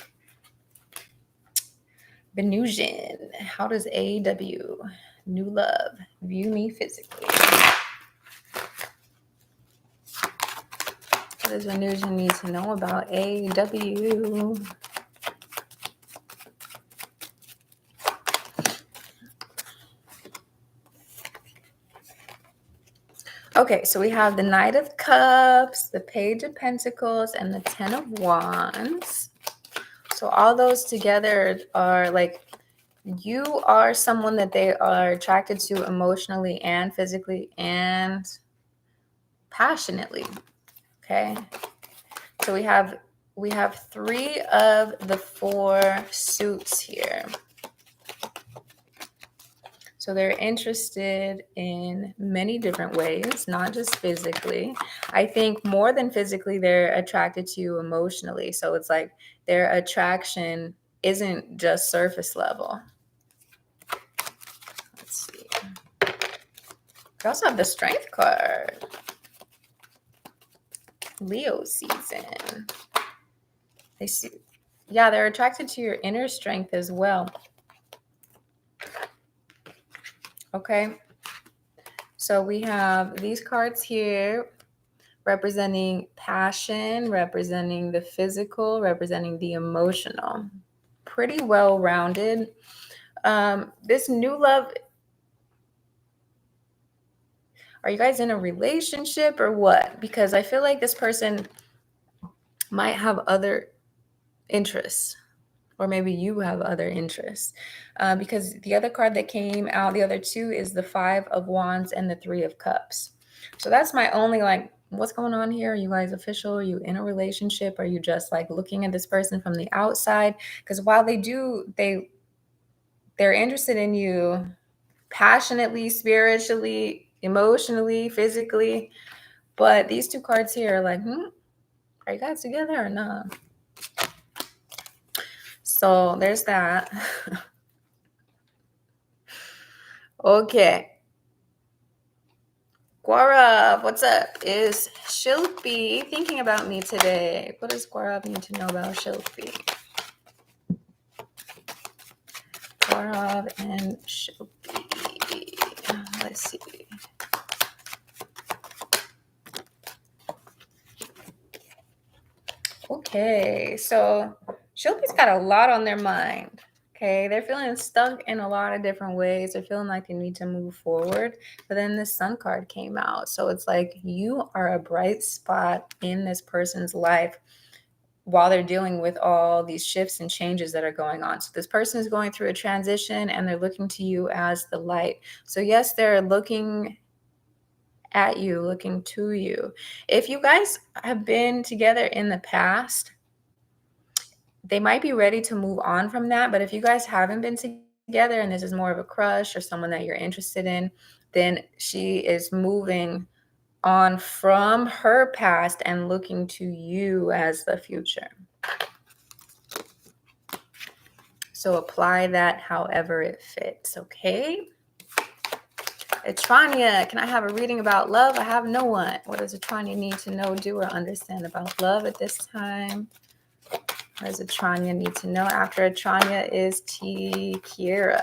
[SPEAKER 1] Venusian, how does AW, new love, view me physically? What does Venusian need to know about AW? Okay, so we have the Knight of Cups, the Page of Pentacles, and the Ten of Wands. So all those together are like, you are someone that they are attracted to emotionally and physically and passionately. Okay. So we have 3 of the 4 suits here. So they're interested in many different ways, not just physically. I think more than physically, they're attracted to you emotionally. So it's like their attraction isn't just surface level. Let's see. We also have the Strength card. Leo season. They see, yeah, they're attracted to your inner strength as well. Okay. So we have these cards here representing passion, representing the physical, representing the emotional. Pretty well rounded. This new love, are you guys in a relationship or what? Because I feel like this person might have other interests, or maybe you have other interests. Because the other card that came out, the other 2, is the 5 of Wands and the 3 of Cups. So that's my only like, what's going on here? Are you guys official? Are you in a relationship? Are you just like looking at this person from the outside? Because while they're interested in you passionately, spiritually, emotionally, physically, but these 2 cards here are like, are you guys together or not? So there's that. Okay. Gaurav, what's up? Is Shilpi thinking about me today? What does Gaurav need to know about Shilpi? Gaurav and Shilpi. Let's see. Okay, so Shilpi's got a lot on their mind. Okay, they're feeling stuck in a lot of different ways. They're feeling like they need to move forward. But then the Sun card came out. So it's like you are a bright spot in this person's life while they're dealing with all these shifts and changes that are going on. So this person is going through a transition and they're looking to you as the light. So yes, they're looking at you, looking to you. If you guys have been together in the past, they might be ready to move on from that. But if you guys haven't been together and this is more of a crush or someone that you're interested in, then she is moving on from her past and looking to you as the future. So apply that however it fits, okay? Etrania, can I have a reading about love? I have no one. What does Etrania need to know, do, or understand about love at this time? What does Etrania need to know? After Etrania is Kira.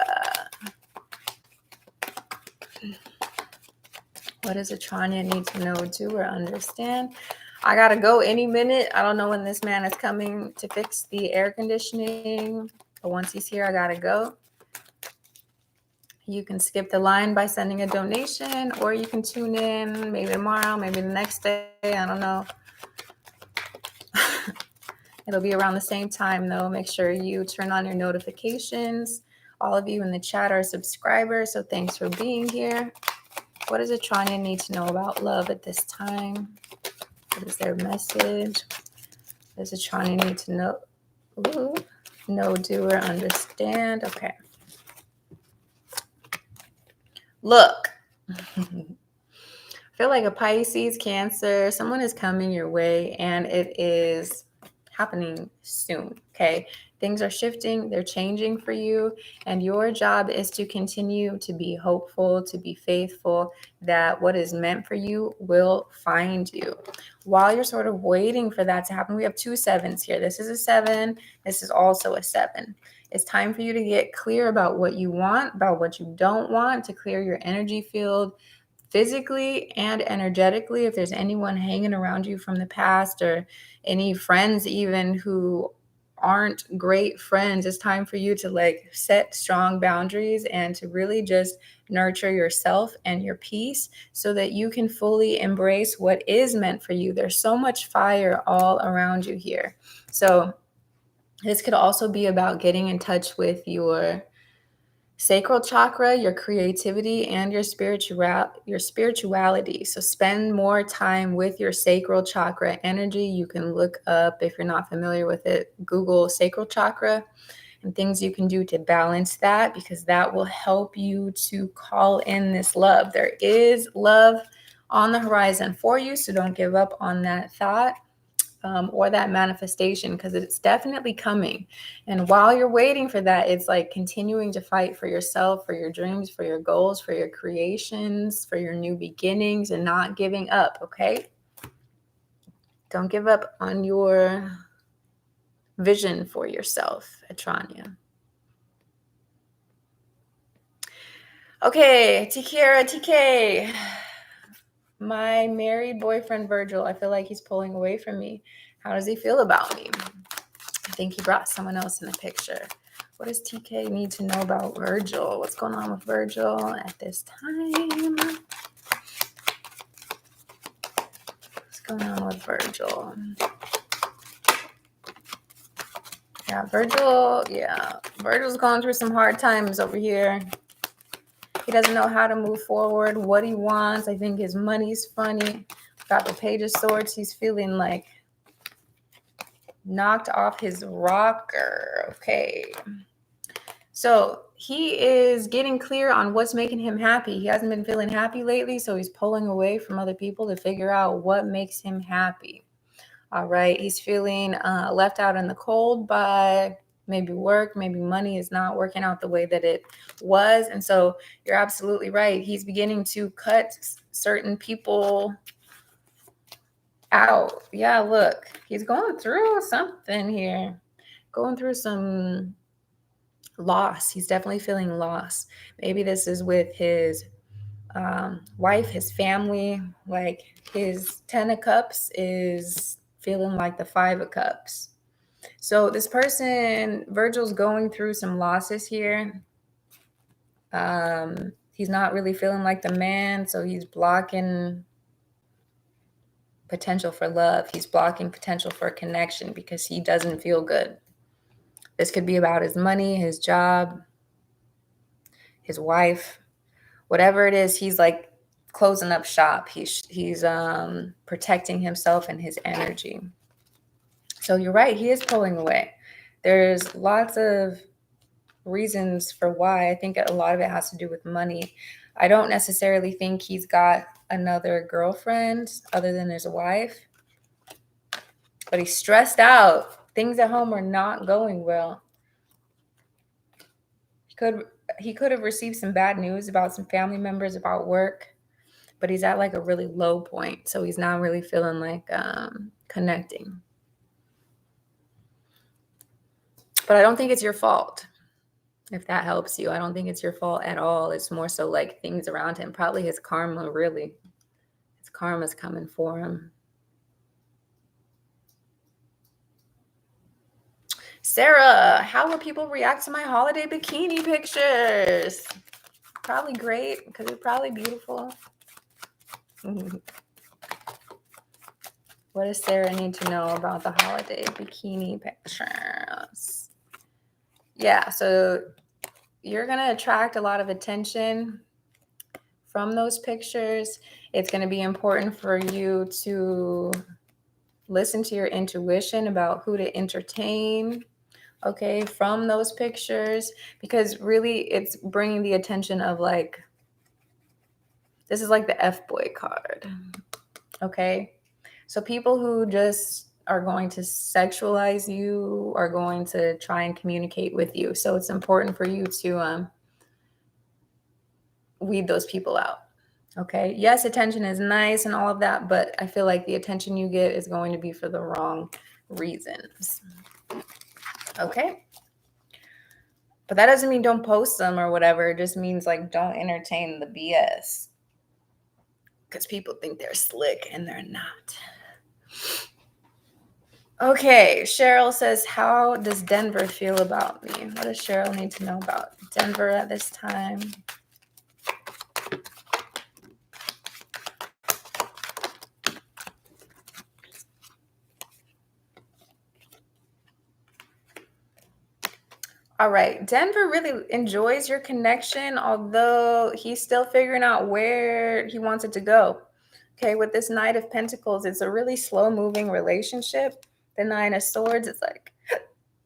[SPEAKER 1] What does Etrania need to know, do, or understand? I gotta go any minute. I don't know when this man is coming to fix the air conditioning, but once he's here, I gotta go. You can skip the line by sending a donation, or you can tune in maybe tomorrow, maybe the next day. I don't know. It'll be around the same time, though. Make sure you turn on your notifications. All of you in the chat are subscribers, so thanks for being here. What does Etrania need to know about love at this time? What is their message? What does Etrania need to know? Ooh, know, do, or understand? Okay. Look. I feel like a Pisces, Cancer, someone is coming your way, and it is happening soon, okay? Things are shifting, they're changing for you, and your job is to continue to be hopeful, to be faithful, that what is meant for you will find you. While you're sort of waiting for that to happen, we have 2 sevens here. This is a 7, this is also a 7. It's time for you to get clear about what you want, about what you don't want, to clear your energy field physically and energetically. If there's anyone hanging around you from the past, or any friends even who aren't great friends, it's time for you to like set strong boundaries and to really just nurture yourself and your peace so that you can fully embrace what is meant for you. There's so much fire all around you here. So this could also be about getting in touch with your sacral chakra, your creativity, and your spirituality. So spend more time with your sacral chakra energy. You can look up, if you're not familiar with it, Google sacral chakra and things you can do to balance that, because that will help you to call in this love. There is love on the horizon for you, so don't give up on that thought. Or that manifestation, because it's definitely coming. And while you're waiting for that, it's like continuing to fight for yourself, for your dreams, for your goals, for your creations, for your new beginnings, and not giving up, okay? Don't give up on your vision for yourself, Atranya. Okay, Tikira, TK. My married boyfriend, Virgil, I feel like he's pulling away from me. How does he feel about me? I think he brought someone else in the picture. What does TK need to know about Virgil? What's going on with Virgil at this time? What's going on with Virgil? Virgil's going through some hard times over here. He doesn't know how to move forward, what he wants. I think his money's funny. Got the Page of Swords. He's feeling like knocked off his rocker. Okay. So he is getting clear on what's making him happy. He hasn't been feeling happy lately, so he's pulling away from other people to figure out what makes him happy. All right. He's feeling left out in the cold by maybe work, maybe money is not working out the way that it was. And so you're absolutely right. He's beginning to cut certain people out. Yeah, look, he's going through something here, going through some loss. He's definitely feeling loss. Maybe this is with his wife, his family. Like his 10 of cups is feeling like the 5 of cups. So this person, Virgil's going through some losses here. He's not really feeling like the man, so he's blocking potential for love. He's blocking potential for connection because he doesn't feel good. This could be about his money, his job, his wife, whatever it is. He's like closing up shop. He's protecting himself and his energy. So you're right. He is pulling away. There's lots of reasons for why. I think a lot of it has to do with money. I don't necessarily think he's got another girlfriend other than his wife, but he's stressed out. Things at home are not going well. He could have received some bad news about some family members, about work, but he's at like a really low point. So he's not really feeling like connecting. But I don't think it's your fault, if that helps you. I don't think it's your fault at all. It's more so like things around him. Probably his karma, really. His karma's coming for him. Sarah, how will people react to my holiday bikini pictures? Probably great, because it's probably beautiful. What does Sarah need to know about the holiday bikini pictures? Yeah, so you're going to attract a lot of attention from those pictures. It's going to be important for you to listen to your intuition about who to entertain, okay, from those pictures, because really it's bringing the attention of like, this is like the F-boy card, okay? So people who just are going to sexualize you, are going to try and communicate with you. So it's important for you to weed those people out. Okay. Yes, attention is nice and all of that, but I feel like the attention you get is going to be for the wrong reasons. Okay. But that doesn't mean don't post them or whatever. It just means like don't entertain the BS. Because people think they're slick and they're not. Okay, Cheryl says, how does Denver feel about me? What does Cheryl need to know about Denver at this time? All right, Denver really enjoys your connection, although he's still figuring out where he wants it to go. Okay, with this Knight of Pentacles, it's a really slow-moving relationship. The Nine of Swords, it's like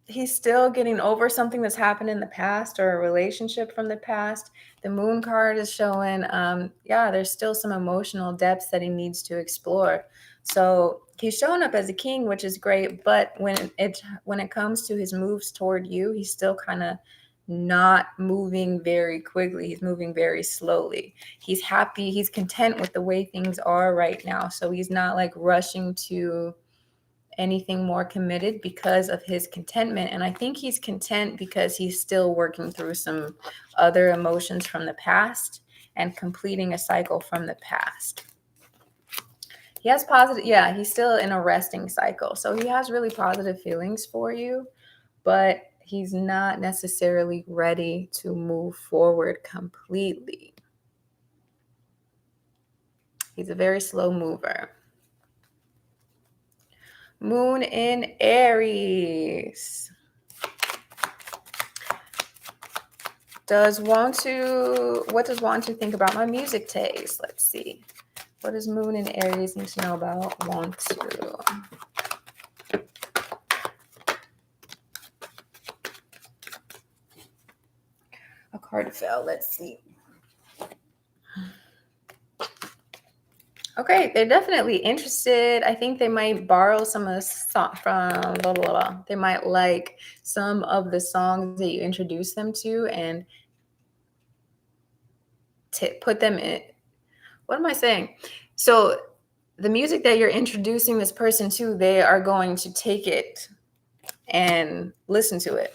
[SPEAKER 1] he's still getting over something that's happened in the past or a relationship from the past. The Moon card is showing, yeah, there's still some emotional depths that he needs to explore. So he's showing up as a king, which is great. But when it comes to his moves toward you, he's still kind of not moving very quickly. He's moving very slowly. He's happy. He's content with the way things are right now. So he's not like rushing to anything more committed because of his contentment. And I think he's content because he's still working through some other emotions from the past and completing a cycle from the past. He has positive, yeah, he's still in a resting cycle. So he has really positive feelings for you, but he's not necessarily ready to move forward completely. He's a very slow mover. Moon in Aries. What does Wantu think about my music taste? Let's see. What does Moon in Aries need to know about Wantu? A card fell. Let's see. Okay, they're definitely interested. I think they might borrow some of the song from blah, blah, blah. They might like some of the songs that you introduce them to and put them in. What am I saying? So the music that you're introducing this person to, they are going to take it and listen to it.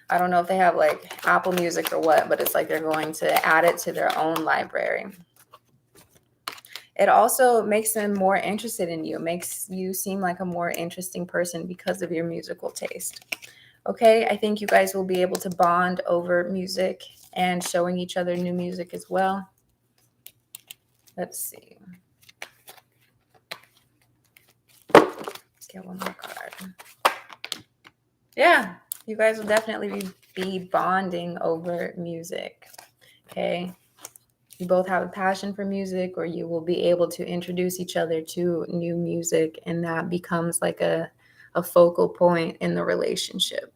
[SPEAKER 1] I don't know if they have like Apple Music or what, but it's like they're going to add it to their own library. It also makes them more interested in you, makes you seem like a more interesting person because of your musical taste. Okay, I think you guys will be able to bond over music and showing each other new music as well. Let's see. Let's get one more card. Yeah, you guys will definitely be bonding over music. Okay. You both have a passion for music, or you will be able to introduce each other to new music, and that becomes like a focal point in the relationship.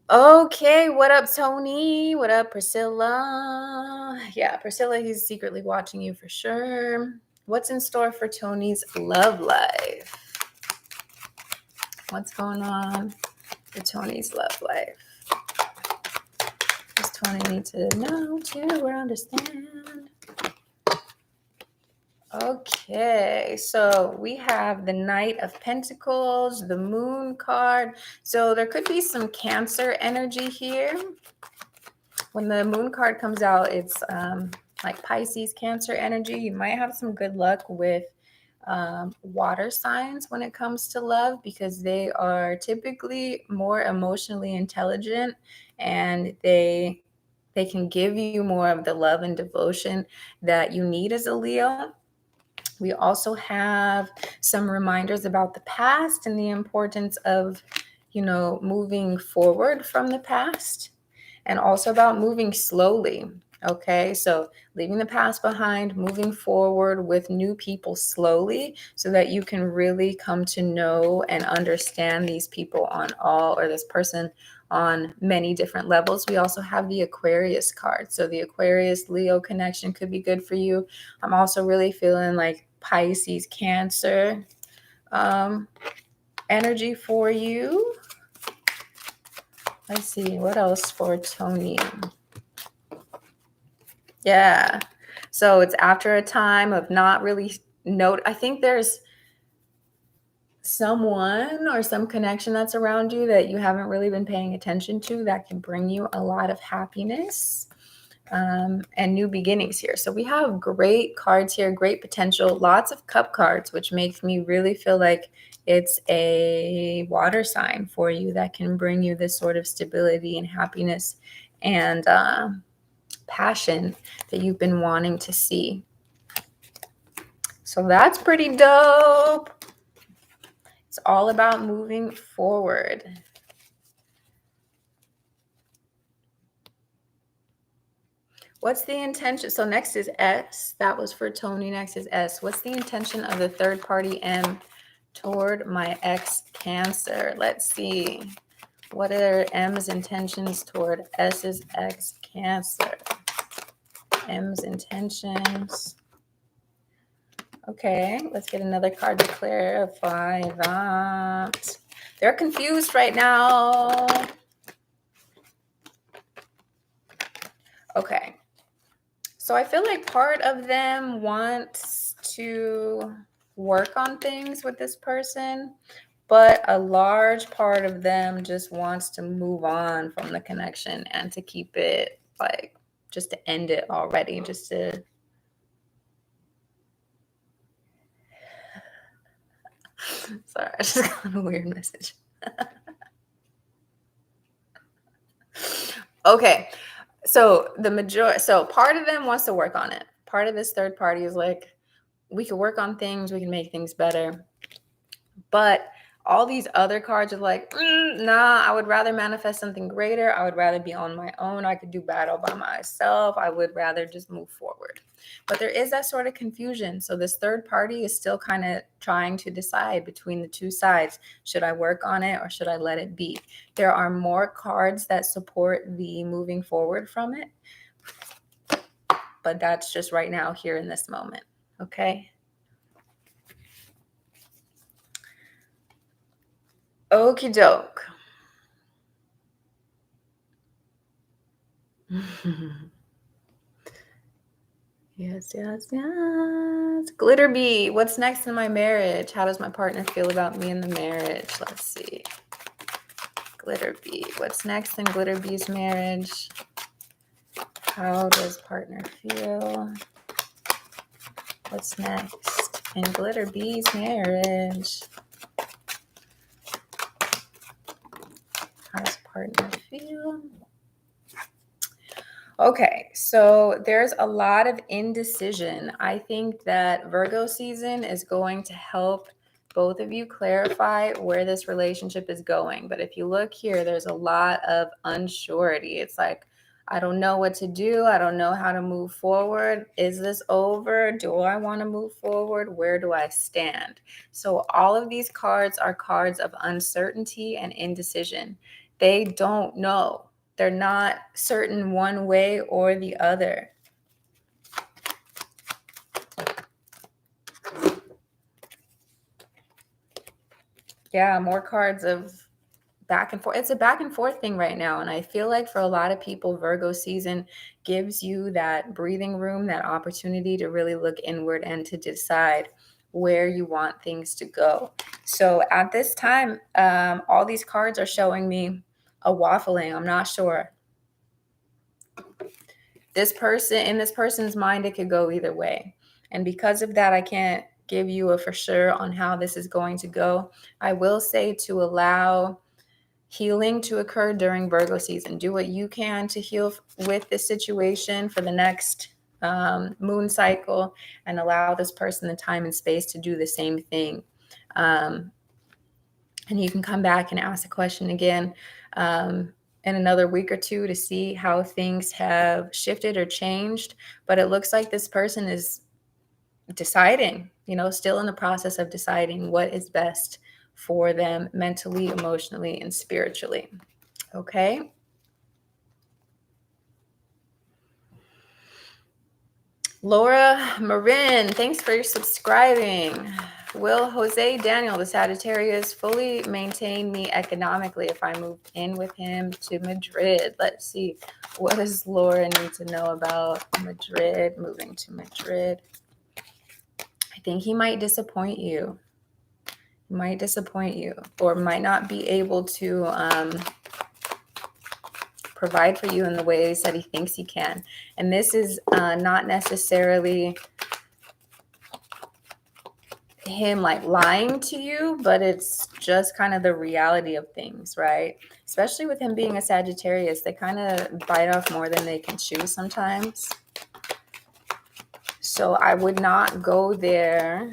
[SPEAKER 1] Okay, what up, Tony? What up, Priscilla? Yeah, Priscilla, he's secretly watching you for sure. What's in store for Tony's love life? What's going on for Tony's love life? Does Tony need to know to or understand? Okay, so we have the Knight of Pentacles, the Moon card. So there could be some Cancer energy here. When the Moon card comes out, it's like Pisces, Cancer energy. You might have some good luck with water signs when it comes to love, because they are typically more emotionally intelligent, and they can give you more of the love and devotion that you need as a Leo. We also have some reminders about the past and the importance of, moving forward from the past, and also about moving slowly. Okay, so leaving the past behind, moving forward with new people slowly, so that you can really come to know and understand these people or this person on many different levels. We also have the Aquarius card. So the Aquarius Leo connection could be good for you. I'm also really feeling like Pisces, Cancer energy for you. Let's see, what else for Tony? Yeah. So it's after a time of not really I think there's someone or some connection that's around you that you haven't really been paying attention to that can bring you a lot of happiness and new beginnings here. So we have great cards here, great potential, lots of cup cards, which makes me really feel like it's a water sign for you that can bring you this sort of stability and happiness and passion that you've been wanting to see. So that's pretty dope. It's all about moving forward. What's the intention? So next is S. That was for Tony. Next is S. What's the intention of the third party M toward my ex Cancer? Let's see. What are M's intentions toward S's ex Cancer? M's intentions. Okay, let's get another card to clarify that. They're confused right now. Okay. So I feel like part of them wants to work on things with this person, but a large part of them just wants to move on from the connection and to keep it like just to end it already, just to sorry, I just got a weird message. Okay. So part of them wants to work on it. Part of this third party is like, we can work on things, we can make things better. But all these other cards are like, nah, I would rather manifest something greater. I would rather be on my own. I could do battle by myself. I would rather just move forward. But there is that sort of confusion. So this third party is still kind of trying to decide between the two sides. Should I work on it or should I let it be? There are more cards that support the moving forward from it. But that's just right now here in this moment. Okay. Okie doke. Yes. Glitter bee. What's next in my marriage? How does my partner feel about me in the marriage? Let's see. Glitter bee. What's next in Glitter bee's marriage? How does partner feel? What's next in Glitter bee's marriage? How does partner feel? Okay, so there's a lot of indecision. I think that Virgo season is going to help both of you clarify where this relationship is going. But if you look here, there's a lot of unsurety. It's like, I don't know what to do. I don't know how to move forward. Is this over? Do I want to move forward? Where do I stand? So all of these cards are cards of uncertainty and indecision. They don't know. They're not certain one way or the other. Yeah, more cards of back and forth. It's a back and forth thing right now. And I feel like for a lot of people, Virgo season gives you that breathing room, that opportunity to really look inward and to decide where you want things to go. So at this time, all these cards are showing me a waffling. I'm not sure. In this person's mind, it could go either way. And because of that, I can't give you a for sure on how this is going to go. I will say to allow healing to occur during Virgo season. Do what you can to heal with this situation for the next moon cycle and allow this person the time and space to do the same thing. And you can come back and ask a question again in another week or two to see how things have shifted or changed. But it looks like this person is deciding, still in the process of deciding what is best for them mentally, emotionally, and spiritually. Okay. Laura Marin, thanks for subscribing. Will Jose Daniel, the Sagittarius, fully maintain me economically if I move in with him to Madrid? Let's see. What does Laura need to know about Madrid, moving to Madrid? I think he might disappoint you. He might disappoint you, or might not be able to provide for you in the ways that he thinks he can. And this is not necessarily him like lying to you, but it's just kind of the reality of things, right? Especially with him being a Sagittarius, they kind of bite off more than they can chew sometimes. So I would not go there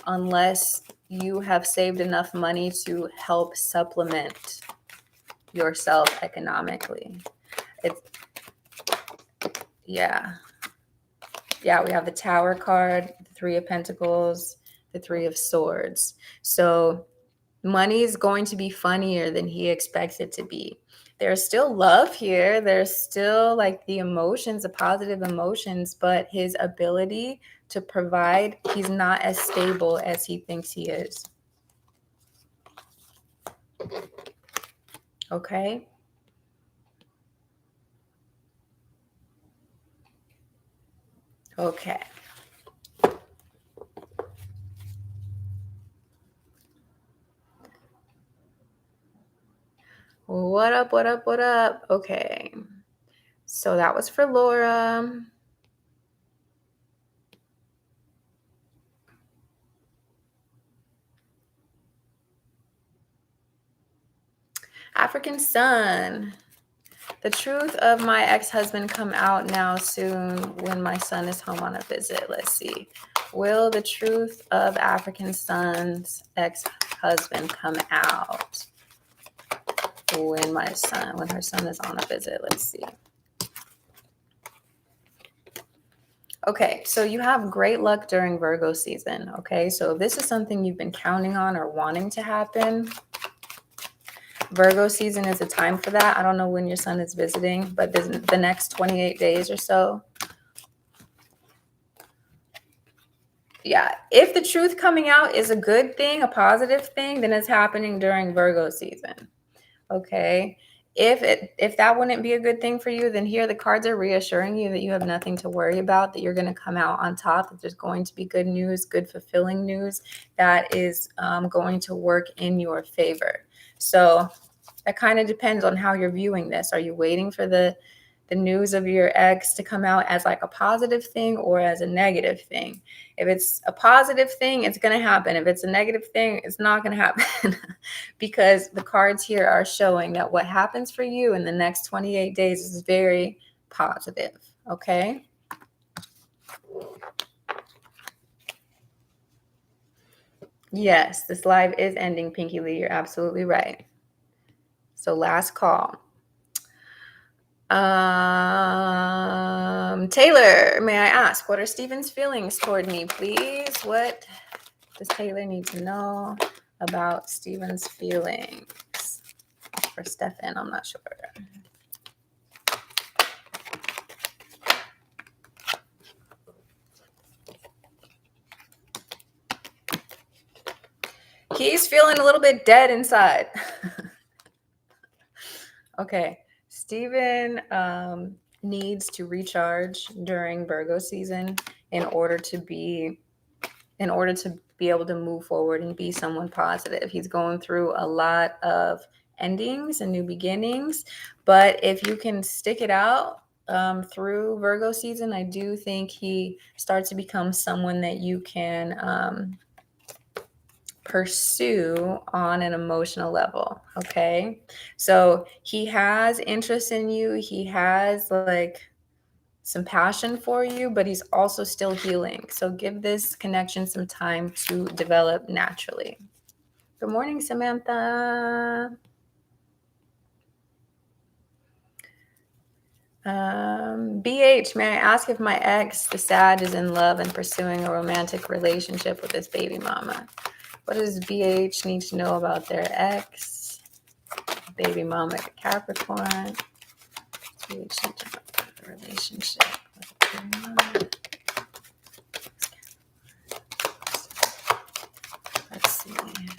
[SPEAKER 1] unless you have saved enough money to help supplement yourself economically. It's, yeah, we have the Tower card, the Three of Pentacles, the Three of Swords. So money is going to be funnier than he expects it to be. There's still love here. There's still like the emotions, the positive emotions, but his ability to provide, he's not as stable as he thinks he is. Okay. Okay. What up, what up, what up? Okay. So that was for Laura. African Sun. The truth of my ex-husband come out now soon when my son is home on a visit. Let's see. Will the truth of African Sun's ex-husband come out when her son is on a visit? Let's see. Okay, so you have great luck during Virgo season, okay? So if this is something you've been counting on or wanting to happen, Virgo season is a time for that. I don't know when your son is visiting, but the next 28 days or so. Yeah, if the truth coming out is a good thing, a positive thing, then it's happening during Virgo season, okay? If that wouldn't be a good thing for you, then here the cards are reassuring you that you have nothing to worry about, that you're going to come out on top, that there's going to be good news, good fulfilling news that is going to work in your favor. So that kind of depends on how you're viewing this. Are you waiting for the news of your ex to come out as like a positive thing or as a negative thing? If it's a positive thing, it's going to happen. If it's a negative thing, it's not going to happen because the cards here are showing that what happens for you in the next 28 days is very positive. Okay. Yes, this live is ending, Pinky Lee. You're absolutely right. So last call. Taylor, may I ask, what are Stephen's feelings toward me, please? What does Taylor need to know about Stephen's feelings? For Stefan, I'm not sure. He's feeling a little bit dead inside. Okay. Stephen needs to recharge during Virgo season in order to be able to move forward and be someone positive. He's going through a lot of endings and new beginnings, but if you can stick it out through Virgo season, I do think he starts to become someone that you can pursue on an emotional level. Okay, so he has interest in you, he has like some passion for you, but he's also still healing. So give this connection some time to develop naturally. Good morning, Samantha. BH, may I ask if my ex, the Sag, is in love and pursuing a romantic relationship with his baby mama? What does BH need to know about their ex? Baby mama, Capricorn. BH need to know about the relationship with baby mama. see.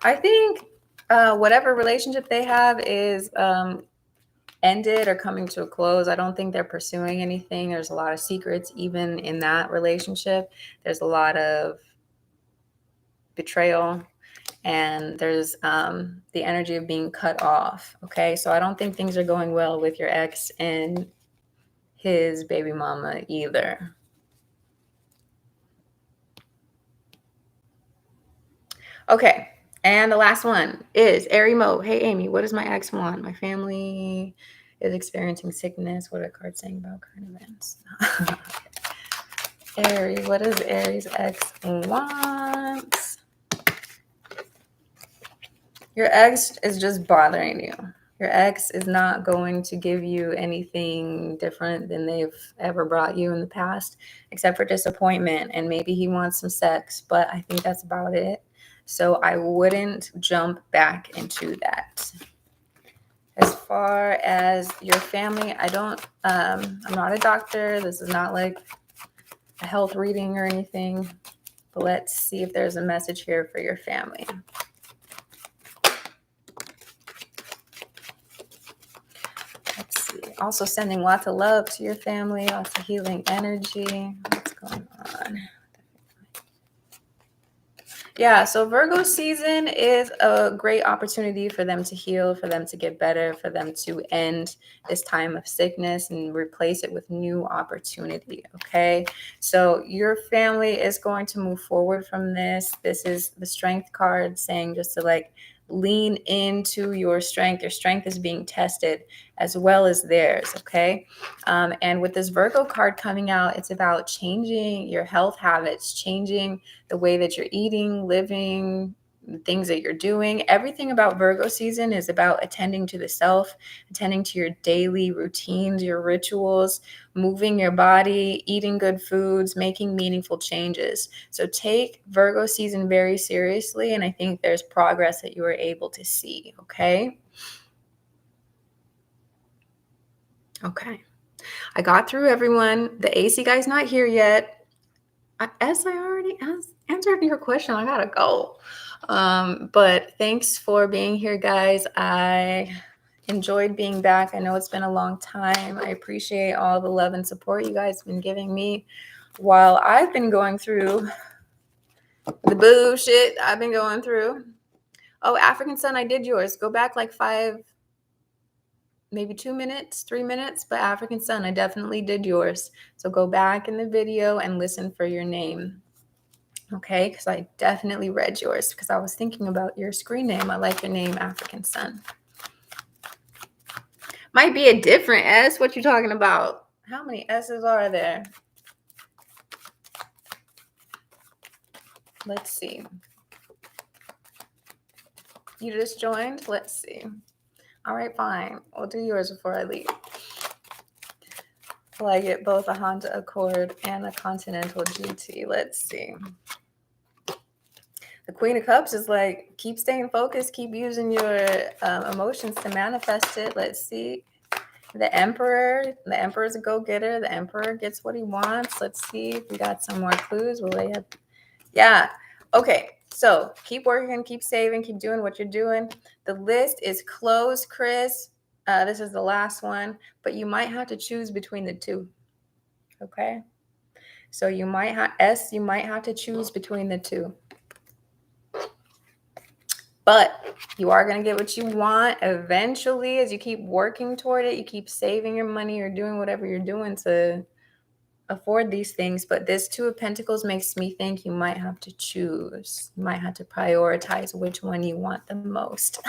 [SPEAKER 1] I think whatever relationship they have is ended or coming to a close. I don't think they're pursuing anything. There's a lot of secrets even in that relationship. There's a lot of betrayal, and there's the energy of being cut off. Okay, so I don't think things are going well with your ex and his baby mama either. Okay, and the last one is Airy Mo. Hey Amy, what does my ex want? My family is experiencing sickness. What are cards saying about current events? Aries, what does Aries ex want? Your ex is just bothering you. Your ex is not going to give you anything different than they've ever brought you in the past, except for disappointment. And maybe he wants some sex, but I think that's about it. So I wouldn't jump back into that. As far as your family, I'm not a doctor. This is not like a health reading or anything, but let's see if there's a message here for your family. Let's see. Also sending lots of love to your family, lots of healing energy. What's going on? Yeah, so Virgo season is a great opportunity for them to heal, for them to get better, for them to end this time of sickness and replace it with new opportunity, okay? So your family is going to move forward from this. This is the Strength card saying just to like lean into your strength. Your strength is being tested as well as theirs, okay? And with this Virgo card coming out, it's about changing your health habits, changing the way that you're eating, living, things that you're doing. Everything about Virgo season is about attending to the self, attending to your daily routines, your rituals, moving your body, eating good foods, making meaningful changes. So take Virgo season very seriously, and I think there's progress that you are able to see, okay? Okay. I got through everyone. The AC guy's not here yet. As I already answered your question, I gotta go. But thanks for being here, guys. I enjoyed being back. I know it's been a long time. I appreciate all the love and support you guys have been giving me while I've been going through the bullshit I've been going through. Oh, African Sun, I did yours. Go back like 5, maybe 2 minutes, 3 minutes, but African Sun, I definitely did yours. So go back in the video and listen for your name. Okay, because I definitely read yours because I was thinking about your screen name. I like your name, African Sun. Might be a different S. What you talking about? How many S's are there? Let's see. You just joined? Let's see. All right, fine. We'll do yours before I leave. Will I get both a Honda Accord and a Continental GT? Let's see. The Queen of Cups is like, keep staying focused, keep using your emotions to manifest it. Let's see. The Emperor is a go-getter. The Emperor gets what he wants. Let's see if we got some more clues. Will they have? Yeah. Okay. So keep working, keep saving, keep doing what you're doing. The list is closed, Chris. This is the last one, but you might have to choose between the two. Okay. So you might have to choose between the two. But you are going to get what you want eventually as you keep working toward it. You keep saving your money or doing whatever you're doing to afford these things. But this Two of Pentacles makes me think you might have to choose. You might have to prioritize which one you want the most.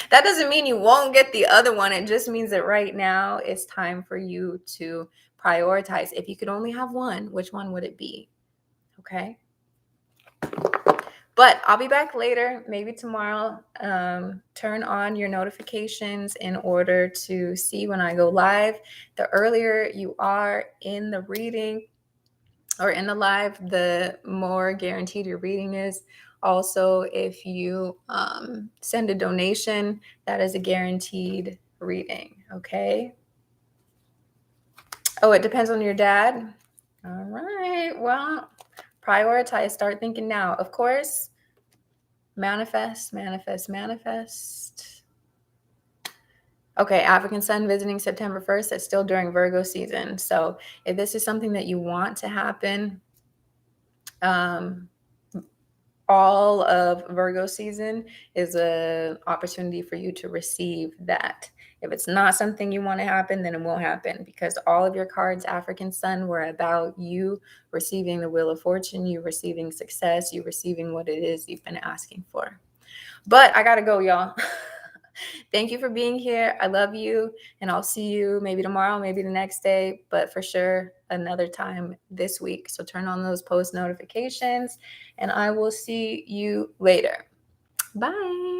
[SPEAKER 1] That doesn't mean you won't get the other one. It just means that right now it's time for you to prioritize. If you could only have one, which one would it be? Okay. But I'll be back later, maybe tomorrow. Turn on your notifications in order to see when I go live. The earlier you are in the reading or in the live, the more guaranteed your reading is. Also, if you send a donation, that is a guaranteed reading, okay? Oh, it depends on your dad. All right. Well, prioritize. Start thinking now. Of course, manifest, manifest, manifest. Okay, African sun visiting September 1st. That's still during Virgo season. So if this is something that you want to happen, all of Virgo season is an opportunity for you to receive that. If it's not something you want to happen, then it won't happen, because all of your cards, African Sun, were about you receiving the Wheel of Fortune, you receiving success, you receiving what it is you've been asking for. But I got to go, y'all. Thank you for being here. I love you. And I'll see you maybe tomorrow, maybe the next day, but for sure another time this week. So turn on those post notifications and I will see you later. Bye.